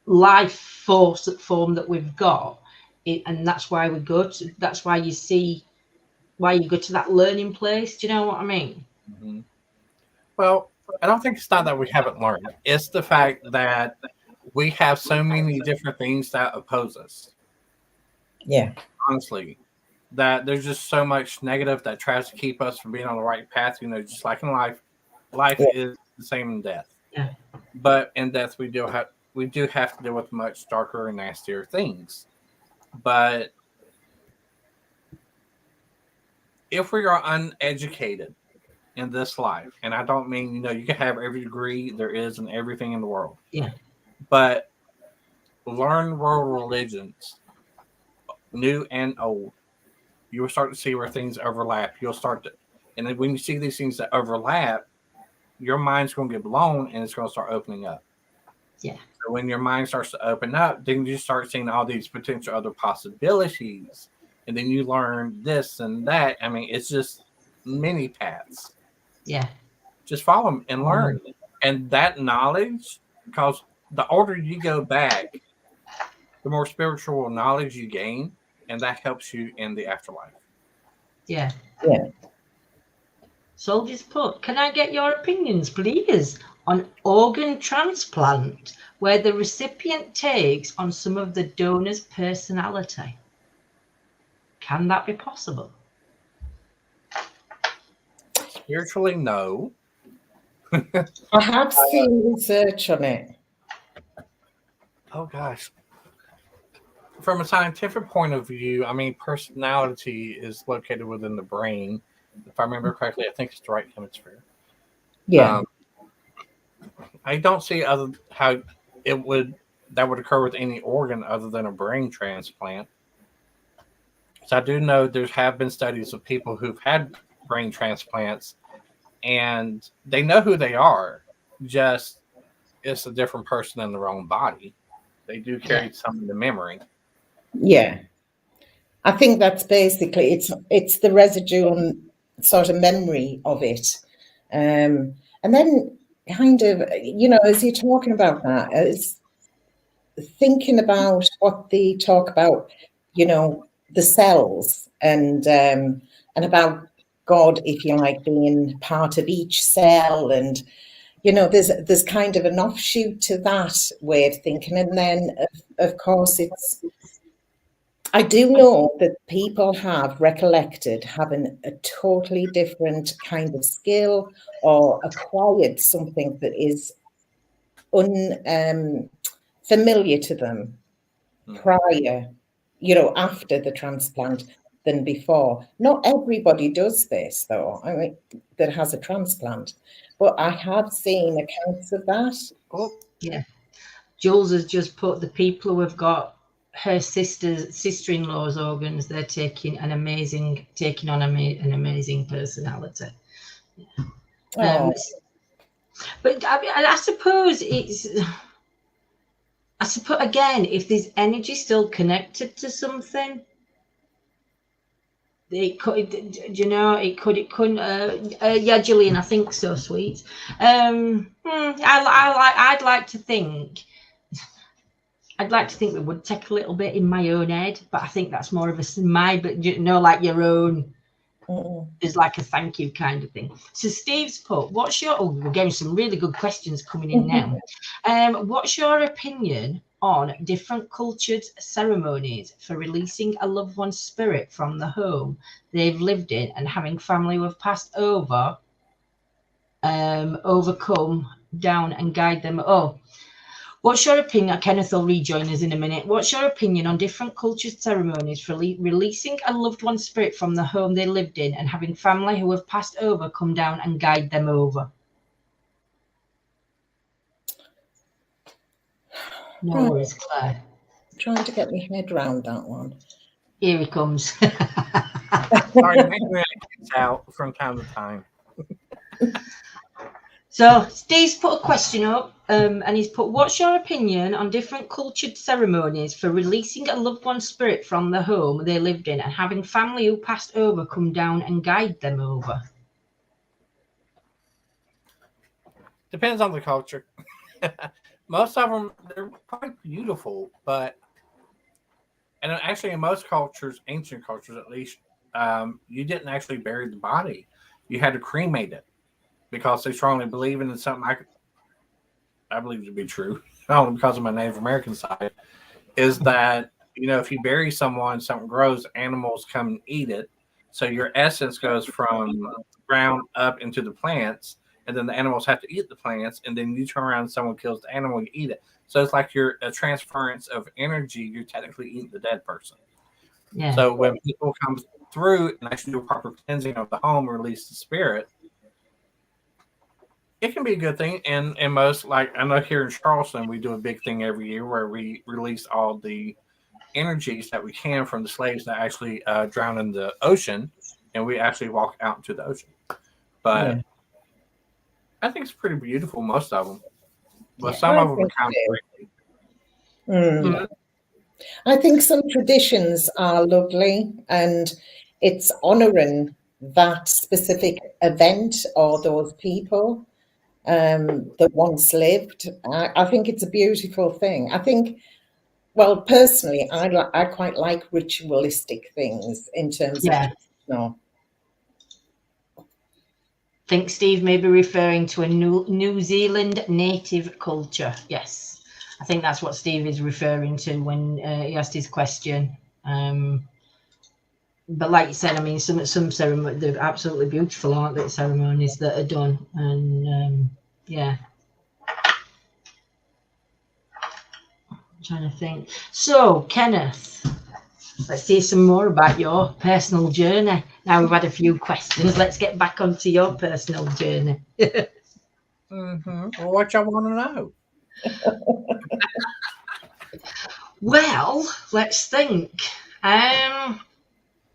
life form that we've got? And that's why we go to. That's why you see why you go to that learning place. Do you know what I mean? Mm-hmm. Well, I don't think it's not that we haven't learned. It's the fact that we have so many different things that oppose us. Yeah. Honestly, that there's just so much negative that tries to keep us from being on the right path. Just like in life, life Yeah. is the same in death. Yeah. But in death, we do have to deal with much darker and nastier things. But if we are uneducated in this life, and I don't mean you can have every degree there is in everything in the world, Yeah. but learn world religions, new and old. You will start to see where things overlap. And then when you see these things that overlap, your mind's going to get blown and it's going to start opening up. Yeah. So when your mind starts to open up, then you start seeing all these potential other possibilities. And then you learn this and that. I mean, it's just many paths. Yeah. Just follow them and learn. And that knowledge, because the older you go back, the more spiritual knowledge you gain, and that helps you in the afterlife. Yeah. Yeah. Soldiers put, can I get your opinions, please, on organ transplant, where the recipient takes on some of the donor's personality? Can that be possible? Spiritually, no. I have seen research on it. Oh, gosh. From a scientific point of view, I mean, personality is located within the brain. If I remember correctly, I think it's the right hemisphere. Yeah. I don't see how that would occur with any organ other than a brain transplant. So I do know there have been studies of people who've had brain transplants, and they know who they are. Just it's a different person in their own body. They do carry some of the memory. Yeah. I think that's basically it's the residual sort of memory of it. And then kind of, as you're talking about that, is thinking about what they talk about, the cells and about God, if you like, being part of each cell. And, there's kind of an offshoot to that way of thinking. And then, of course, I do know that people have recollected having a totally different kind of skill or acquired something that is unfamiliar to them prior, after the transplant than before. Not everybody does this, though, that has a transplant, but I have seen accounts of that. Oh, yeah. Jules has just put the people who have got her sister-in-law's organs, they're taking on an amazing personality. Oh. But I suppose again, if there's energy still connected to something, it couldn't. Yeah, Gillian, I think so, sweet. I'd like to think it would take a little bit in my own head, but I think that's more of but like your own. Is like a thank you kind of thing. So Steve's put, we're getting some really good questions coming in now. What's your opinion on different cultured ceremonies for releasing a loved one's spirit from the home they've lived in and having family who have passed over overcome down and guide them? What's your opinion? Kenneth will rejoin us in a minute. What's your opinion on different cultured ceremonies for releasing a loved one's spirit from the home they lived in and having family who have passed over come down and guide them over? No worries, Claire. Trying to get my head around that one. Here he comes. Sorry, it's out from time to time. So Steve's put a question up, and he's put, what's your opinion on different cultured ceremonies for releasing a loved one's spirit from the home they lived in and having family who passed over come down and guide them over? Depends on the culture. Most of them, they're quite beautiful, and actually in most cultures, ancient cultures at least, you didn't actually bury the body. You had to cremate it. because they strongly believe in something I believe to be true, only because of my Native American side, is that, if you bury someone, something grows, animals come and eat it. So your essence goes from the ground up into the plants, and then the animals have to eat the plants, and then you turn around and someone kills the animal, you eat it. So it's like you're a transference of energy. You're technically eating the dead person. Yeah. So when people come through and actually do a proper cleansing of the home, release the spirit, it can be a good thing. And most, like I know here in Charleston, we do a big thing every year where we release all the energies that we can from the slaves that actually drown in the ocean, and we actually walk out into the ocean. But I think it's pretty beautiful, most of them. But some of them are kind of crazy. Mm. I think some traditions are lovely, and it's honouring that specific event or those people that once lived. I think it's a beautiful thing. I think, well, personally, I quite like ritualistic things in terms of traditional. I think Steve may be referring to a New Zealand native culture. Yes, I think that's what Steve is referring to when he asked his question. But like you said, I mean, some ceremonies, they're absolutely beautiful, aren't they? Ceremonies that are done, and yeah. I'm trying to think. So, Kenneth, let's hear some more about your personal journey. Now we've had a few questions. Let's get back onto your personal journey. Well, what y'all want to know? Well, let's think.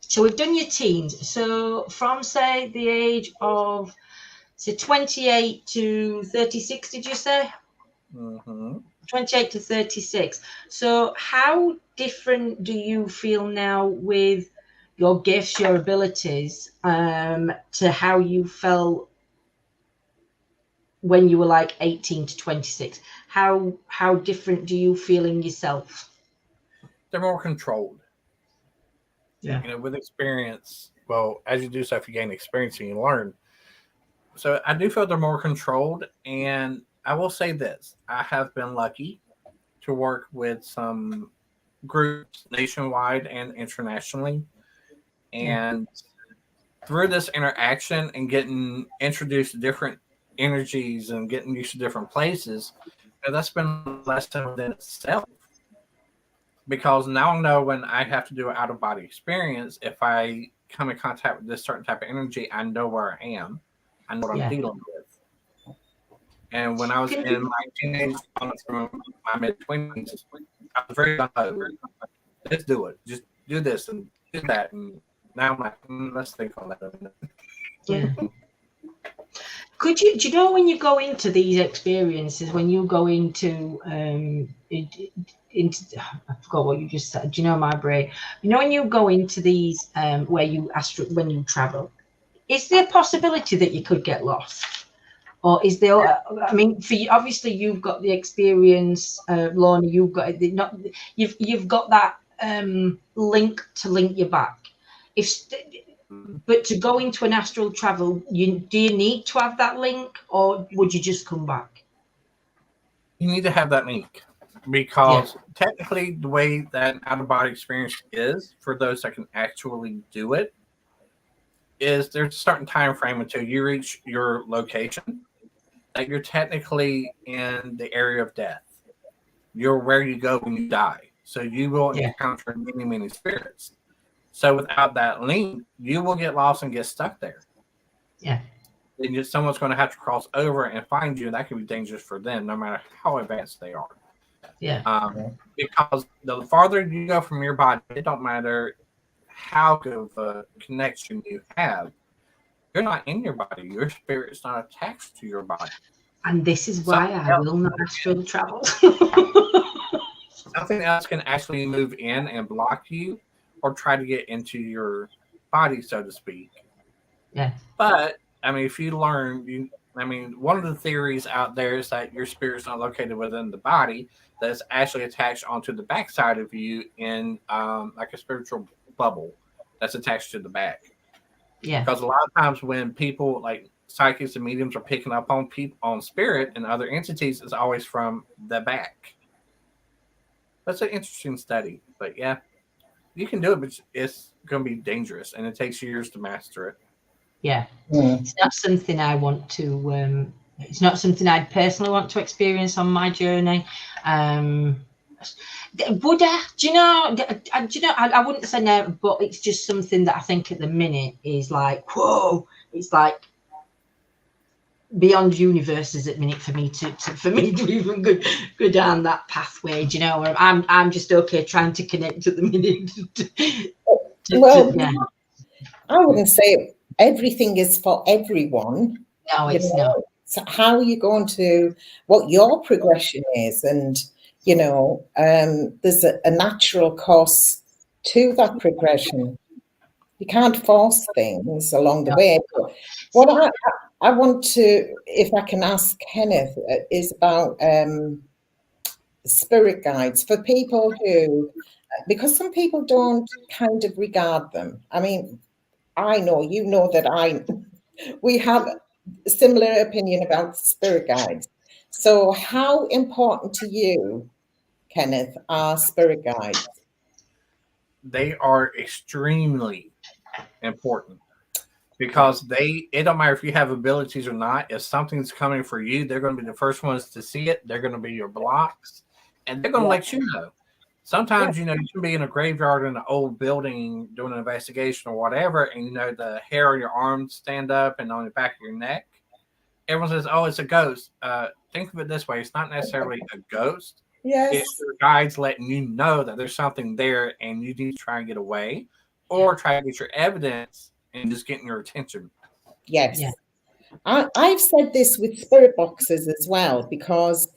So we've done your teens. So from, say, the age of, say, 28 to 36, did you say? 28 to 36. So how different do you feel now with your gifts, your abilities, to how you felt when you were like 18 to 26? How different do you feel in yourself? They're more controlled. Yeah. With experience, well, as you do stuff, you gain experience and you learn. So I do feel they're more controlled. And I will say this, I have been lucky to work with some groups nationwide and internationally. And through this interaction and getting introduced to different energies and getting used to different places, that's been a lesson within itself. Because now I know when I have to do an out-of-body experience, if I come in contact with this certain type of energy, I know where I am. I know what I'm dealing with. And when I was in my teenage, through my mid-20s, I was very gung-ho. Let's do it. Just do this and do that. And now I'm like, let's think on that. Yeah. Do you know when you go into these experiences, when you go into I forgot what you just said. Do you know my brain? When you go into these when you travel, is there a possibility that you could get lost? Or is there? I mean, for you, obviously you've got the experience, Lana. You've got you've got that link to link you back. But to go into an astral travel, do you need to have that link, or would you just come back? You need to have that link, because technically the way that out-of-body experience is for those that can actually do it is there's a certain time frame until you reach your location that you're technically in the area of death. You're where you go when you die. So you will encounter many, many spirits. So without that link, you will get lost and get stuck there. Yeah. And someone's going to have to cross over and find you, and that can be dangerous for them, no matter how advanced they are. Yeah. Because the farther you go from your body, it don't matter how good of a connection you have. You're not in your body. Your spirit is not attached to your body. And this is why I will not astral travel. Something else can actually move in and block you or try to get into your body, so to speak. Yeah. But, I mean, if you learn, one of the theories out there is that your spirit's not located within the body, that it's actually attached onto the backside of you in like a spiritual bubble that's attached to the back. Yeah. Because a lot of times when people, like, psychics and mediums are picking up on people, on spirit and other entities, is always from the back. That's an interesting study, but yeah, you can do it, but it's going to be dangerous, and it takes years to master it. Yeah, Mm. it's not something I want to. It's not something I'd personally want to experience on my journey. Would I? Do you know? I wouldn't say no, but it's just something that I think at the minute is like, whoa! It's like beyond universes at the minute for me to even go down that pathway. Do you know? Where I'm just okay trying to connect at the minute. Well, I wouldn't say everything is for everyone. No, it's not. So how are you going to, what your progression is, and there's a natural course to that progression. You can't force things along the way. But what I want to, if I can ask Kenneth, is about spirit guides for people who, because some people don't kind of regard them. I mean, I know, you know that we have a similar opinion about spirit guides. So how important to you, Kenneth, are spirit guides? They are extremely important because it don't matter if you have abilities or not. If something's coming for you, they're going to be the first ones to see it. They're going to be your blocks, and they're going to let you know. Sometimes, you can be in a graveyard in an old building doing an investigation or whatever, and the hair on your arms stand up and on the back of your neck. Everyone says, "Oh, it's a ghost." Think of it this way: it's not necessarily a ghost. Yes. It's your guides letting you know that there's something there, and you need to try and get away, or try to get your evidence and just getting your attention. Yes. Yeah. I've said this with spirit boxes as well, because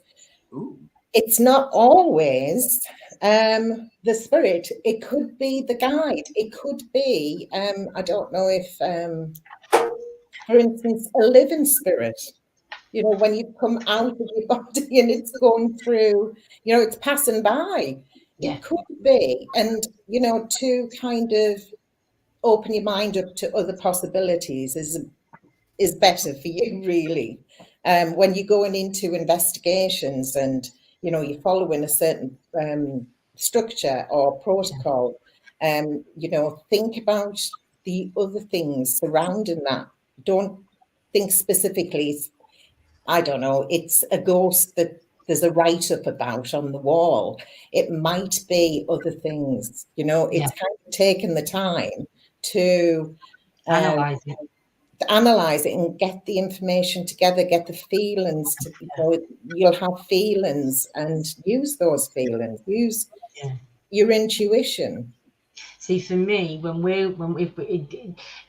it's not always the spirit. It could be the guide. It could be, I don't know if, for instance, a living spirit, when you come out of your body and it's going through, it's passing by. Yeah. It could be. And, to kind of open your mind up to other possibilities is better for you, really. When you're going into investigations and, you're following a certain structure or protocol, think about the other things surrounding that. Don't think specifically, I don't know, it's a ghost that there's a write-up about on the wall. It might be other things, it's kind of taking the time to analyze it. To analyze it and get the information together, get the feelings. You'll have feelings and use those feelings. Use your intuition. See, for me,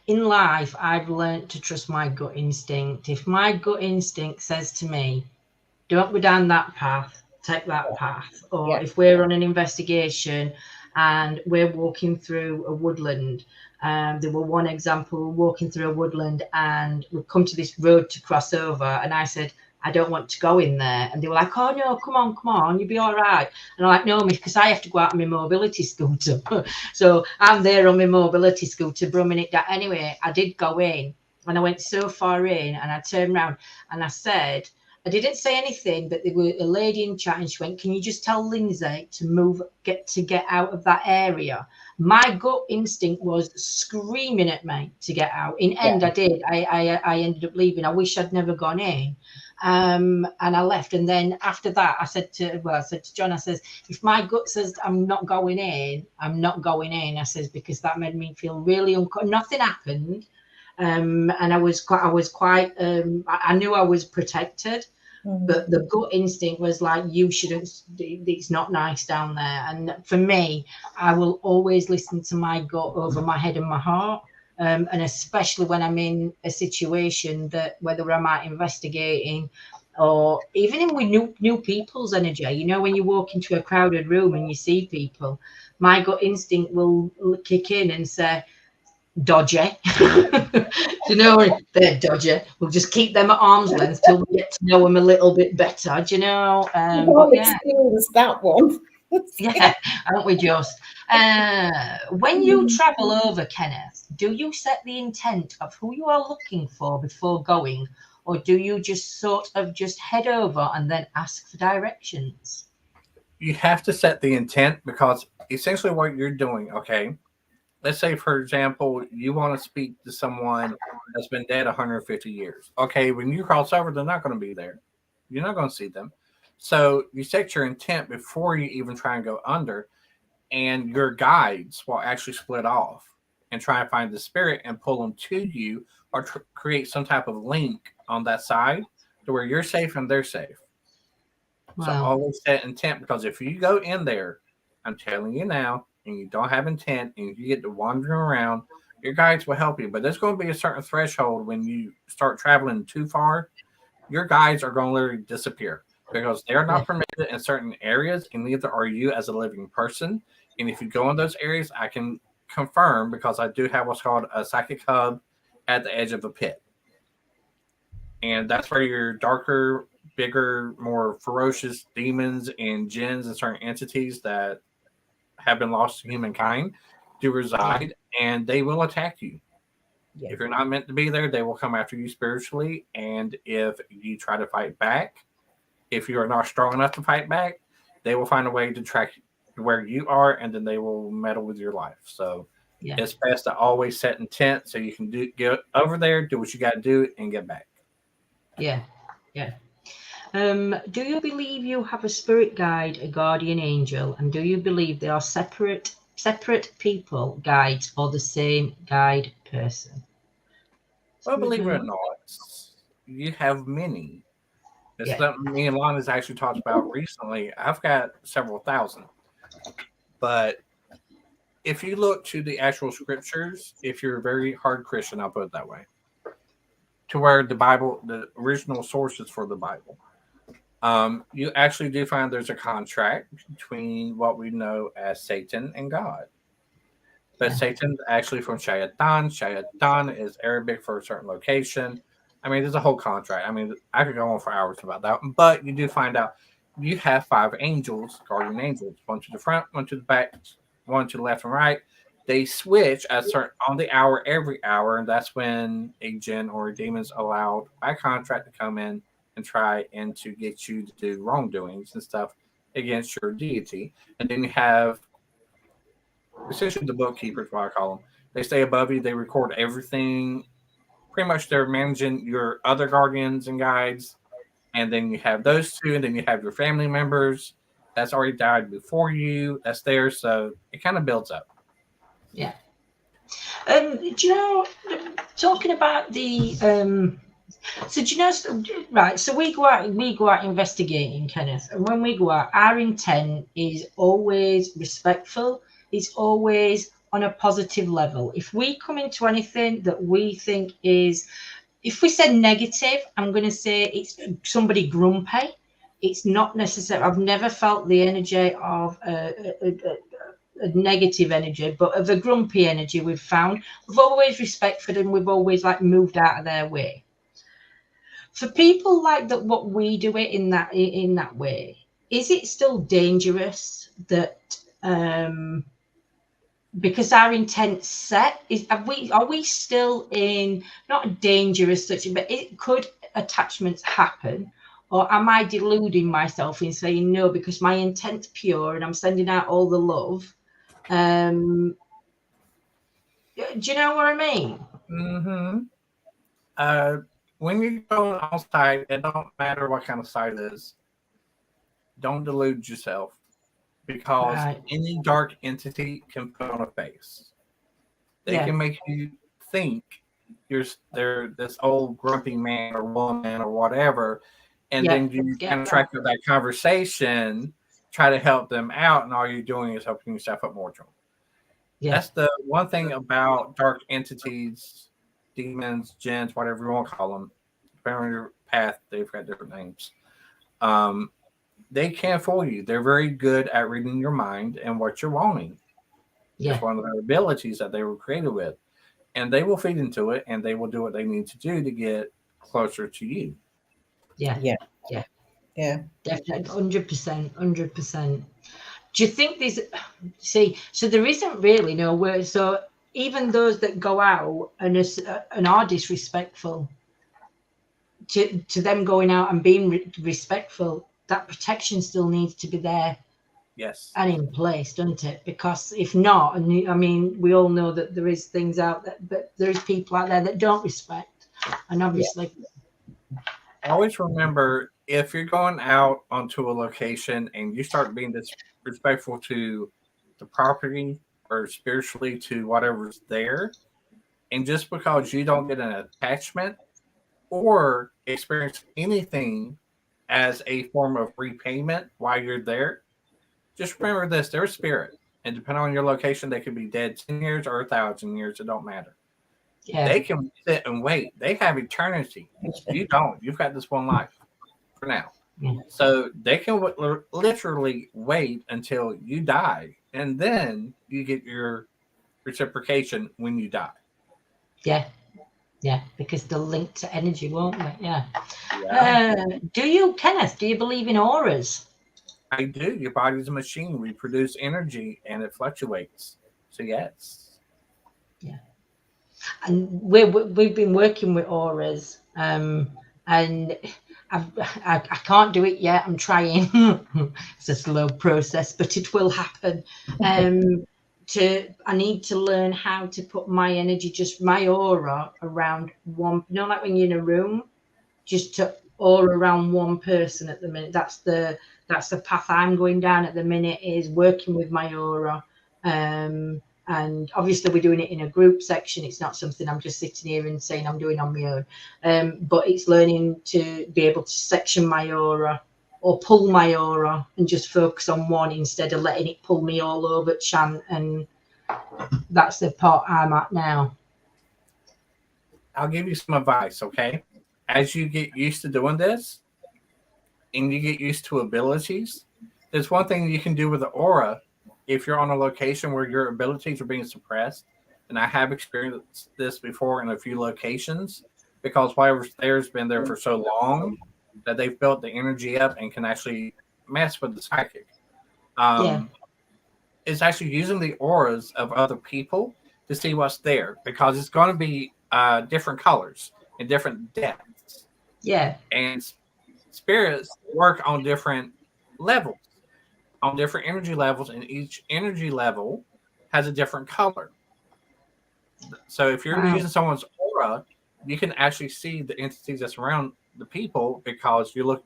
in life, I've learned to trust my gut instinct. If my gut instinct says to me, "Don't go down that path, take that path," or if we're on an investigation and we're walking through a woodland. There were one example, walking through a woodland, and we've come to this road to cross over, and I said, "I don't want to go in there." And they were like, "Oh no, come on, you'll be all right." And I'm like, "No, because I have to go out on my mobility scooter." So I'm there on my mobility scooter, brumming it down. Anyway, I did go in, and I went so far in, and I turned around and I said, I didn't say anything, but there was a lady in chat, and she went, "Can you just tell Lindsay to move, get out of that area?" My gut instinct was screaming at me to get out. In end, I did. I ended up leaving. I wish I'd never gone in. And I left. And then after that, I said to John, I says, if my gut says I'm not going in, I'm not going in. I says, because that made me feel really uncomfortable. Nothing happened. And I was quite, I knew I was protected. But the gut instinct was like, you shouldn't, it's not nice down there. And for me, I will always listen to my gut over my head and my heart. And especially when I'm in a situation that, whether I'm out investigating or even with new people's energy, when you walk into a crowded room and you see people, my gut instinct will kick in and say, dodgy. They're dodgy. We'll just keep them at arm's length till we get to know them a little bit better. Experienced that one. Yeah, aren't we just? When you travel over, Kenneth, do you set the intent of who you are looking for before going, or do you just sort of just head over and then ask for directions? You have to set the intent because essentially what you're doing, okay? Let's say, for example, you want to speak to someone that's been dead 150 years. Okay, when you cross over, they're not going to be there. You're not going to see them. So you set your intent before you even try and go under, and your guides will actually split off and try and find the spirit and pull them to you or create some type of link on that side to where you're safe and they're safe. So Wow. always set intent because if you go in there, I'm telling you now, and you don't have intent and you get to wandering around, your guides will help you. But there's going to be a certain threshold when you start traveling too far, your guides are going to literally disappear because they're Yeah. not permitted in certain areas, and neither are you as a living person. And if you go in those areas, I can confirm because I do have what's called a psychic hub at the edge of a pit. And that's where your darker, bigger, more ferocious demons and jinns and certain entities that have been lost to humankind do reside, and they will attack you. Yeah. If you're not meant to be there, they will come after you spiritually. And if you try to fight back, if you are not strong enough to fight back, they will find a way to track where you are, and then they will meddle with your life. So it's best to always set intent so you can get over there, do what you got to do, and get back. Yeah, yeah. Do you believe you have a spirit guide, a guardian angel, and do you believe they are separate people, guides, or the same guide person? Well, believe it or not, you have many. It's something me and Lana's actually talked about recently. I've got several thousand. But if you look to the actual scriptures, if you're a very hard Christian, I'll put it that way, to where the Bible, the original sources for the Bible, you actually do find there's a contract between what we know as Satan and God. But Satan's actually from Shayatan. Shayatan is Arabic for a certain location. I mean, there's a whole contract. I mean, I could go on for hours about that. But you do find out you have 5 angels, guardian angels, one to the front, one to the back, one to the left and right. They switch at certain on the hour every hour, and that's when a jinn or a demon's allowed by contract to come in and try and to get you to do wrongdoings and stuff against your deity. And then you have essentially the bookkeepers, what I call them. They stay above you. They record everything. Pretty much, they're managing your other guardians and guides, and then you have those two, and then you have your family members that's already died before you. That's there, so it kind of builds up. Yeah. Do you know? Talking about the so do you know? Right. So we go out investigating, Kenneth, and when we go out, our intent is always respectful. It's always on a positive level. If we come into anything that we think is, if we said negative, I'm going to say it's somebody grumpy. It's not necessary. I've never felt the energy of a negative energy, but of a grumpy energy we've found. We've always respected them. We've always like moved out of their way. For people like that, what we do it in that way, is it still dangerous that because our intent set is, are we still in not dangerous such, but it could attachments happen, or am I deluding myself in saying no because my intent's pure and I'm sending out all the love? Do you know what I mean? Mm-hmm. When you go on site, it don't matter what kind of site it is. Don't delude yourself, because any dark entity can put on a face. They can make you think they're this old grumpy man or woman or whatever, and then you kind of track that conversation, try to help them out, and all you're doing is helping yourself up more trouble. That's the one thing about dark entities, demons, jinns, whatever you want to call them. Depending on your path, they've got different names. They can't fool you. They're very good at reading your mind and what you're wanting. It's one of their abilities that they were created with. And they will feed into it, and they will do what they need to do to get closer to you. Yeah. Definitely, 100%. Do you think there's so there isn't really nowhere, so even those that go out and are disrespectful, to them going out and being respectful, that protection still needs to be there. Yes. And in place, doesn't it? Because if not, and I mean, we all know that there is things out there, but there is people out there that don't respect, and obviously, Always remember, if you're going out onto a location and you start being disrespectful to the property or spiritually to whatever's there, and just because you don't get an attachment or experience anything as a form of repayment while you're there, just remember this: they're a spirit, and depending on your location, they could be dead 10 years or 1,000 years. It don't matter. yeah, They can sit and wait. They have eternity. You don't. You've got this one life for now. Yeah. So they can literally wait until you die, and then you get your reciprocation when you die. yeah, because they're linked to energy, won't they? Yeah. Yeah. Kenneth, do you believe in auras? I do. Your body's a machine. We produce energy, and it fluctuates. So yes. And we've been working with auras, and I can't do it yet. I'm trying. It's a slow process, but it will happen. I need to learn how to put my energy, just my aura, around one. Like when you're in a room, just to all around one person at the minute. That's the path I'm going down at the minute, is working with my aura. And obviously we're doing it in a group section. It's not something I'm just sitting here and saying I'm doing on my own. But it's learning to be able to section my aura or pull my aura and just focus on one instead of letting it pull me all over chant. And that's the part I'm at now. I'll give you some advice, okay? As you get used to doing this and you get used to abilities, there's one thing you can do with the aura. If you're on a location where your abilities are being suppressed, and I have experienced this before in a few locations, because whatever's there's been there for so long that they've built the energy up and can actually mess with the psychic. It's actually using the auras of other people to see what's there, because it's going to be different colors and different depths. Yeah. And spirits work on different levels, on different energy levels, and each energy level has a different color. So if you're using someone's aura, you can actually see the entities that surround the people, because you're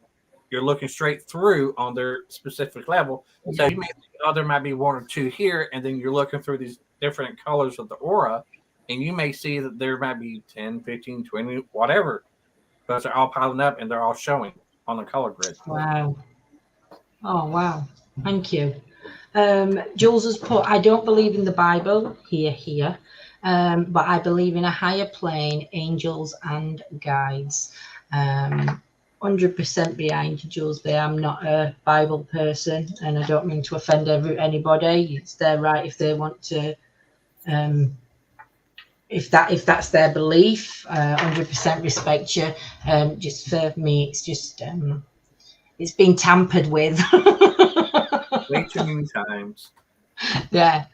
looking straight through on their specific level. So you may think, oh, there might be one or two here, and then you're looking through these different colors of the aura, and you may see that there might be 10, 15, 20, whatever, because they're all piling up and they're all showing on the color grid. Wow. Oh, wow. Thank you. Jules has put, I don't believe in the Bible, here, but I believe in a higher plane, angels and guides. 100% behind you, Jules there. I'm not a Bible person, and I don't mean to offend anybody. It's their right if they want to, if that's their belief. 100% respect you. Just for me, it's just it's been tampered with. Way too many times. Yeah.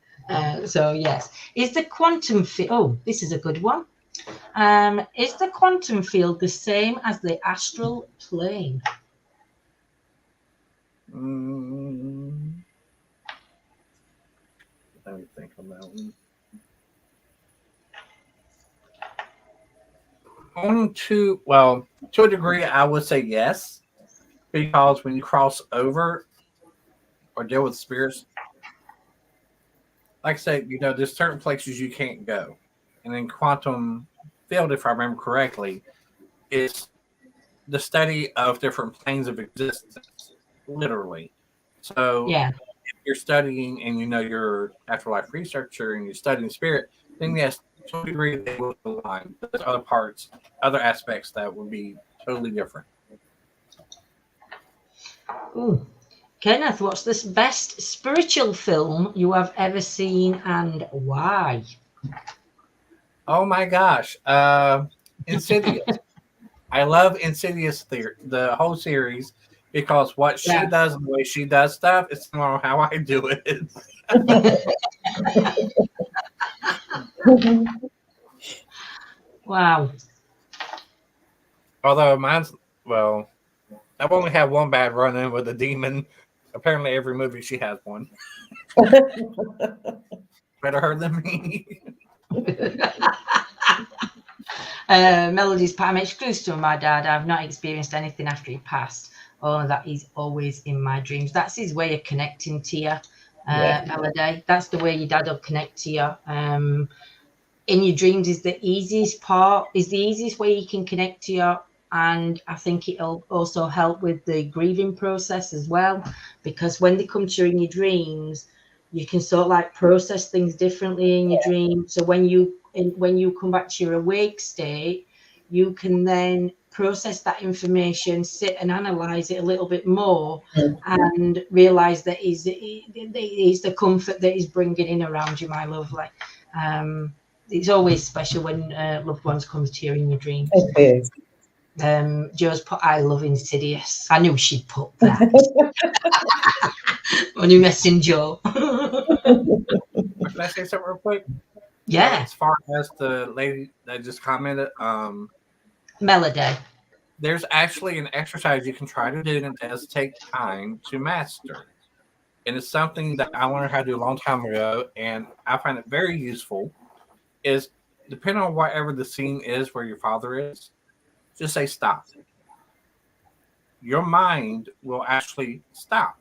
So yes, is the quantum field? Oh, this is a good one. Is the quantum field the same as the astral plane? Let me think on that one. To a degree, I would say yes, because when you cross over or deal with spirits, like I said, there's certain places you can't go. And in quantum field, if I remember correctly, is the study of different planes of existence, literally. So if you're studying and you're afterlife researcher and you're studying spirit, then yes, to a degree they will align. But there's other parts, other aspects that would be totally different. Ooh. Kenneth, what's the best spiritual film you have ever seen, and why? Oh my gosh. Insidious. I love Insidious the whole series, because what she does and the way she does stuff is similar to how I do it. Wow. Although mine's, well, I've only had one bad run-in with a demon. Apparently every movie she has one. Better her than me. Melody's I'm exclusive to my dad. I've not experienced anything after he passed. Oh, that he's always in my dreams. That's his way of connecting to you, Melody. That's the way your dad will connect to you. In your dreams is the easiest part, is the easiest way he can connect to you. And I think it'll also help with the grieving process as well, because when they come to you in your dreams, you can sort of like process things differently in your dream. So when you come back to your awake state, you can then process that information, sit and analyze it a little bit more, and realize that is the comfort that he's bringing in around you, my lovely. It's always special when loved ones come to you in your dreams. It is. Joe's put I love Insidious. I knew she'd put that. Only messing Joe. Can I say something real quick? Yeah. As far as the lady that just commented, Melody. There's actually an exercise you can try to do, and it does take time to master. And it's something that I learned how to do a long time ago, and I find it very useful. Is depending on whatever the scene is where your father is, just say stop. Your mind will actually stop.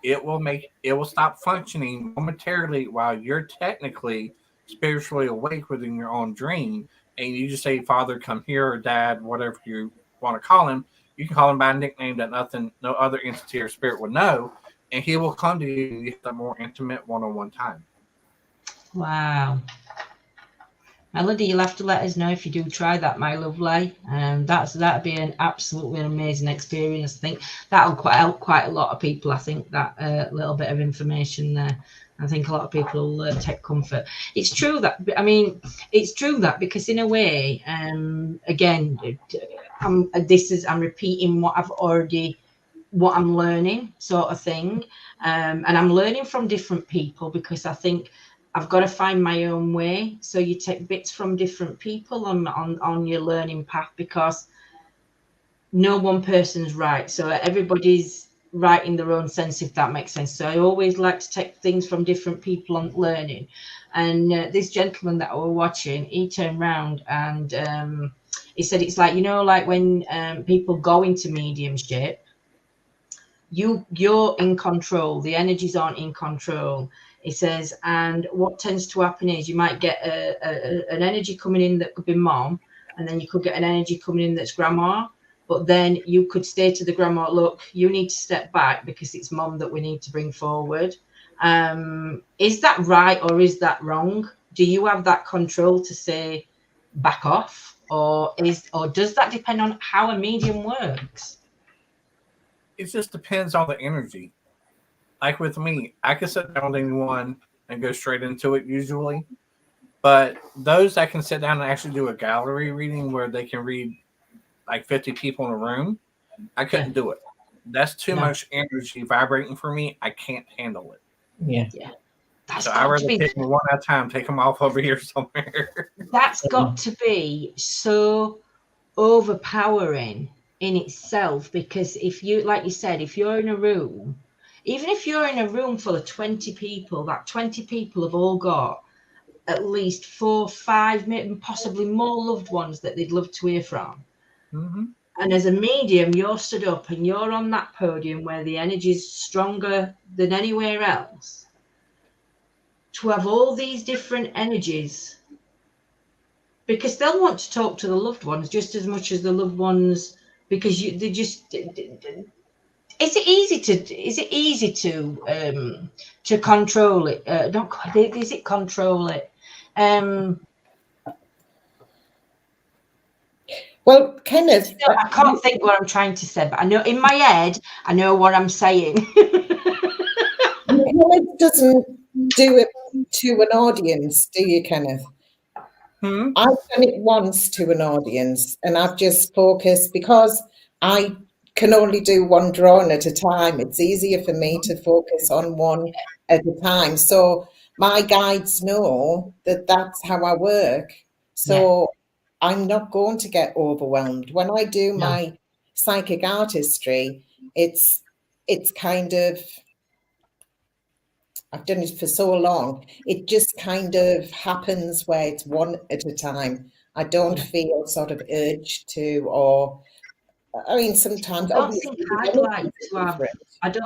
It will stop functioning momentarily while you're technically spiritually awake within your own dream. And you just say, Father, come here, or Dad, whatever you want to call him. You can call him by a nickname that no other entity or spirit would know. And he will come to you and you have a more intimate one-on-one time. Wow. Melody, you'll have to let us know if you do try that, my lovely. That'd be an absolutely amazing experience. I think that'll help quite a lot of people. I think that little bit of information there. I think a lot of people will take comfort. It's true that because in a way, again, I'm repeating what I'm learning, sort of thing, and I'm learning from different people because I think I've got to find my own way. So you take bits from different people on your learning path, because no one person's right. So everybody's right in their own sense, if that makes sense. So I always like to take things from different people on learning. And this gentleman that I was watching, he turned around and he said, it's like, like when people go into mediumship, you're in control. The energies aren't in control. He says, and what tends to happen is you might get an energy coming in that could be mom, and then you could get an energy coming in that's grandma. But then you could say to the grandma, look, you need to step back because it's mom that we need to bring forward. Is that right or is that wrong? Do you have that control to say back off, or does that depend on how a medium works? It just depends on the energy. Like with me, I can sit down with anyone and go straight into it usually. But those that can sit down and actually do a gallery reading where they can read like 50 people in a room, I couldn't do it. That's too much energy vibrating for me. I can't handle it. Yeah. So I'd rather take them one at a time, take them off over here somewhere. That's got to be so overpowering in itself, because if you, like you said, if you're in a room, even if you're in a room full of 20 people, that 20 people have all got at least 4, 5, maybe possibly more loved ones that they'd love to hear from. Mm-hmm. And as a medium, you're stood up and you're on that podium where the energy is stronger than anywhere else. To have all these different energies, because they'll want to talk to the loved ones just as much as the loved ones, because they just. Is it easy to control it? Is it control it? Well, Kenneth, I can't think what I'm trying to say, but I know in my head, I know what I'm saying. Kenneth doesn't do it to an audience, do you, Kenneth? I've done it once to an audience, and I've just focused because I can only do one drawing at a time. It's easier for me to focus on one at a time. So my guides know that that's how I work. So I'm not going to get overwhelmed. When I do my psychic artistry, it's kind of, I've done it for so long, it just kind of happens where it's one at a time. I don't feel sort of urged to, or I mean, sometimes I don't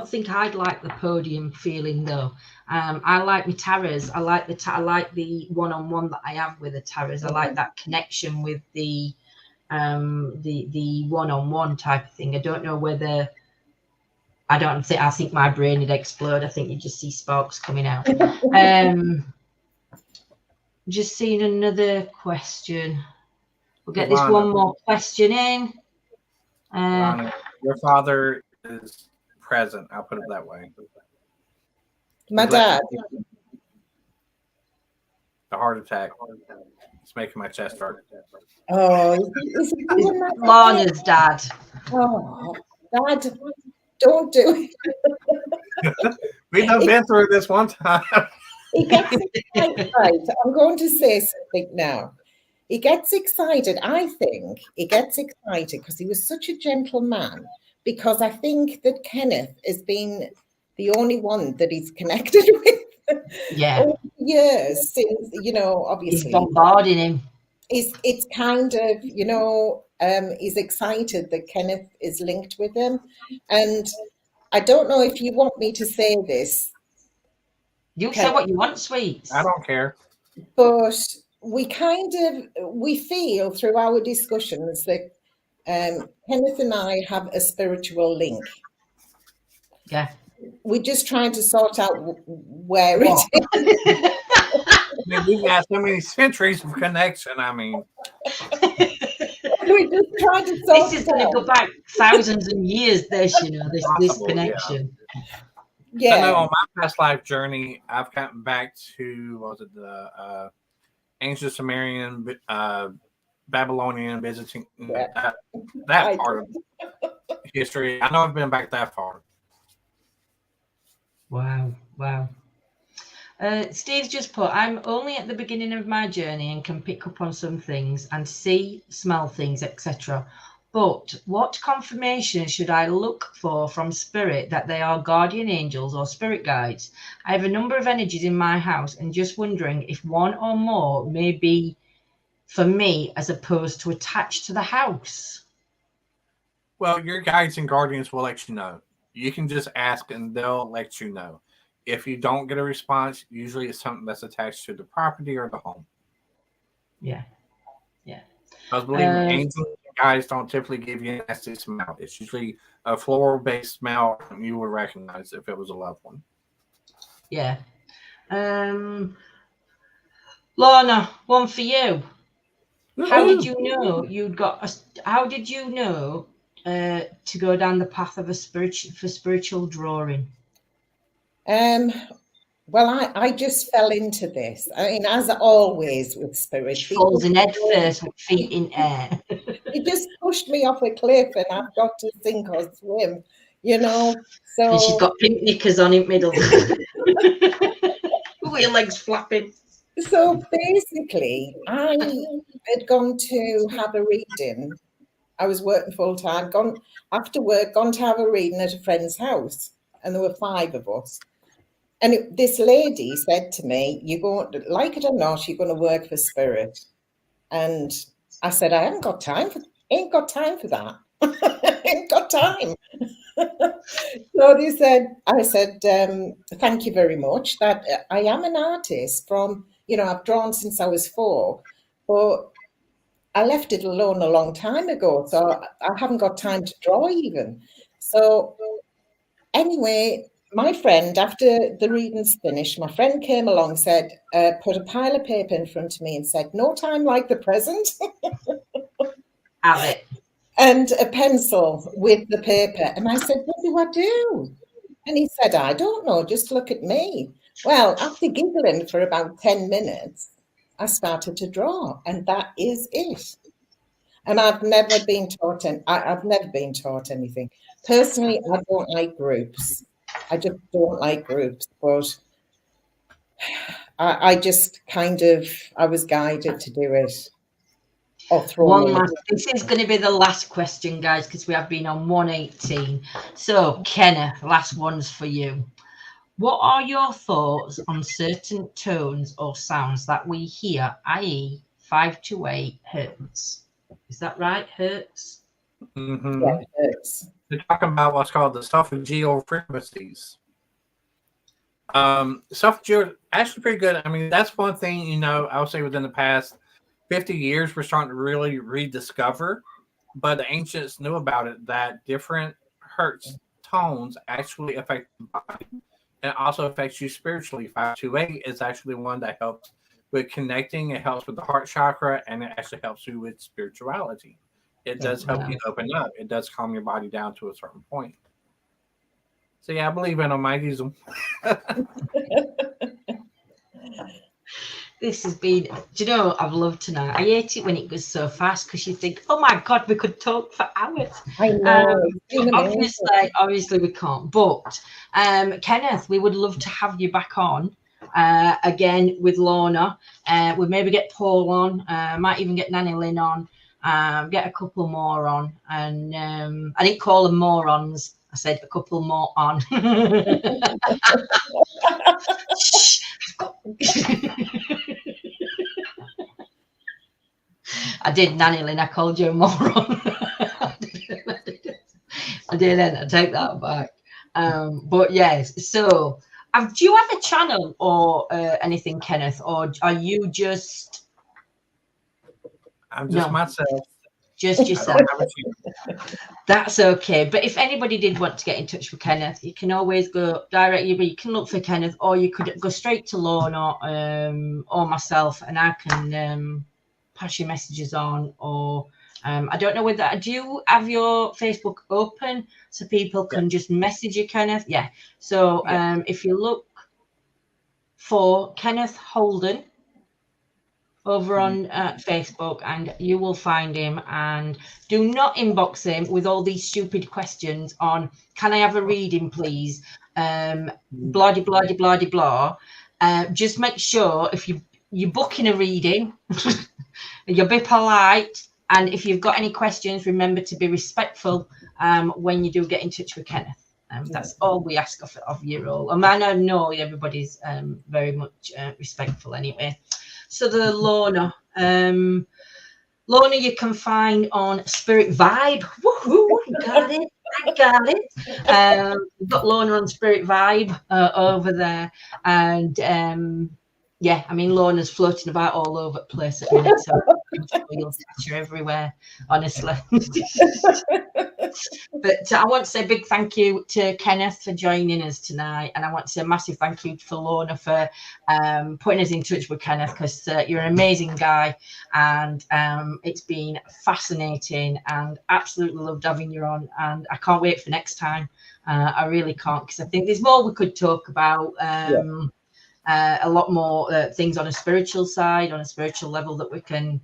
think I'd like the podium feeling though. I like my tarots. I like the one-on-one that I have with the tarots. I like that connection with the one-on-one type of thing. I don't know whether I think my brain would explode. I think you just see sparks coming out. Just seeing another question. We'll get this one more question in. Lana, your father is present. I'll put it that way. My dad. The heart attack. It's making my chest hurt. Oh, is he doing that? Lana's dad. Oh, Dad, don't do it. We've been through this one time. He gets excited. Right, I'm going to say something now. He gets excited. I think he gets excited because he was such a gentle man. Because I think that Kenneth has been the only one that he's connected with. Over years since, obviously. He's bombarding him. It's kind of, he's excited that Kenneth is linked with him. And I don't know if you want me to say this. You say what you want, sweets. I don't care. But we feel through our discussions that Kenneth and I have a spiritual link. Yeah. We're just trying to sort out where it is. We've got so many centuries of connection. I mean, we're just trying to sort. This is going to go back thousands of years. This connection. Yeah. I know on my past life journey, I've gotten back to the ancient Sumerian, Babylonian, visiting that part of history. I know I've been back that far. Wow. Steve's just put, I'm only at the beginning of my journey and can pick up on some things and see, smell things, etc. But what confirmation should I look for from spirit that they are guardian angels or spirit guides? I have a number of energies in my house and just wondering if one or more may be for me as opposed to attached to the house. Well, your guides and guardians will let you know. You can just ask and they'll let you know. If you don't get a response, usually it's something that's attached to the property or the home. Yeah. I was believing angels and guides don't typically give you a nasty smell. It's usually a floral-based smell you would recognize if it was a loved one. Yeah. Lana, one for you. How did you know how did you know to go down the path of spiritual drawing? Well, I just fell into this. I mean, as always with spirit, falls in head first with feet in air. He just pushed me off a cliff, and I've got to sink or swim. So and she's got pink knickers on in middle, with your legs flapping. So basically, I had gone to have a reading. I was working full time. Gone after work, gone to have a reading at a friend's house, and there were 5 of us. And this lady said to me, "You're going to, like it or not, you're going to work for spirit." And I said, "I ain't got time for that. Ain't got time." So I said, "Thank you very much. That I am an artist from, I've drawn since I was 4, but I left it alone a long time ago. So I haven't got time to draw even." So anyway, my friend, after the readings finished, my friend came along, said, put a pile of paper in front of me and said, "No time like the present." Have it. And a pencil with the paper. And I said, "What do I do?" And he said, "I don't know, just look at me." Well, after giggling for about 10 minutes, I started to draw, and that is it. And I've never been taught, I've never been taught anything. Personally, I don't like groups. I just don't like groups, but I just kind of, I was guided to do it. This is going to be the last question, guys, because we have been on 118. So, Kenneth, last one's for you. What are your thoughts on certain tones or sounds that we hear, i.e. 5 to 8 hertz? Is that right, hertz? Mm-hmm. Yeah, hertz. They're talking about what's called the esophageal frequencies. Esophageal, actually pretty good. I mean, that's one thing, you know, I would say within the past 50 years, we're starting to really rediscover, but the ancients knew about it, that different hertz tones actually affect the body. And it also affects you spiritually. 528 is actually one that helps with connecting. It helps with the heart chakra, and it actually helps you with spirituality. It does help you open up. It does calm your body down to a certain point. So yeah, I believe in them. I use them. This has been, do you know, I've loved tonight. I hate it when it goes so fast because you think, oh my God, we could talk for hours. I know. Obviously we can't. But Kenneth, we would love to have you back on again with Lana. We'll maybe get Paul on. Might even get Nanny Lynn on. Get a couple more on. And I didn't call them morons. I said a couple more on. I did, Nanny Lynn. I called you a moron. I didn't. I take that back. But yes. So, do you have a channel or anything, Kenneth, or are you just? I'm just myself. Just yourself. That's okay. But if anybody did want to get in touch with Kenneth, you can always go directly. But you can look for Kenneth, or you could go straight to Lana or myself, and I can pass your messages on. Or I don't know whether do you have your Facebook open so people can just message you, Kenneth? Yeah. So if you look for Kenneth Holden over on Facebook, and you will find him. And do not inbox him with all these stupid questions on, can I have a reading, please? Blah, blah, blah, blah, blah. Just make sure if you're booking a reading, you'll be polite. And if you've got any questions, remember to be respectful when you do get in touch with Kenneth. That's all we ask of you all. And I know everybody's very much respectful anyway. So the Lana, you can find on Spirit Vibe. Woohoo! Got it. I got it. We've got Lana on Spirit Vibe over there, and yeah, I mean Lana's floating about all over the place at the minute, so you'll catch her everywhere, honestly. But I want to say a big thank you to Kenneth for joining us tonight, and I want to say a massive thank you to Lana for putting us in touch with Kenneth, because you're an amazing guy, and it's been fascinating and absolutely loved having you on, and I can't wait for next time. I really can't, because I think there's more we could talk about. A lot more things on a spiritual side, on a spiritual level that we can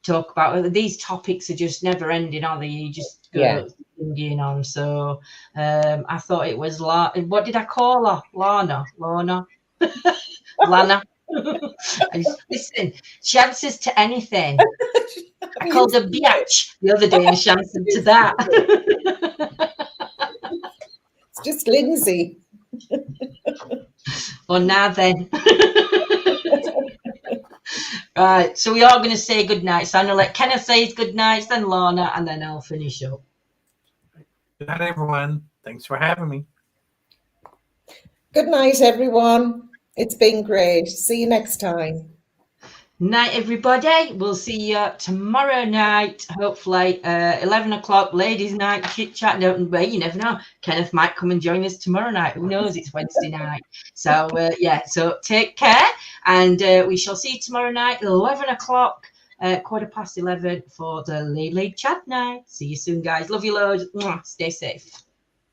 talk about. These topics are just never ending, are they? You just go in on. So I thought it was what did I call her? Lana. Lana. Listen, she answers to anything. I called her biatch the other day and she answered to that. It's just Lindsay. Well, now then. Right, so we are going to say good night. So I'm going to let Kenneth say his good nights, then Lana, and then I'll finish up. Good night, everyone. Thanks for having me. Good night, everyone. It's been great. See you next time. Night, everybody. We'll see you tomorrow night, hopefully 11 o'clock, ladies' night, chit-chat. But you never know. Kenneth might come and join us tomorrow night. Who knows? It's Wednesday night. So, so take care. And we shall see you tomorrow night, 11 o'clock, 11:15 for the Late Chat night. See you soon, guys. Love you loads. Stay safe.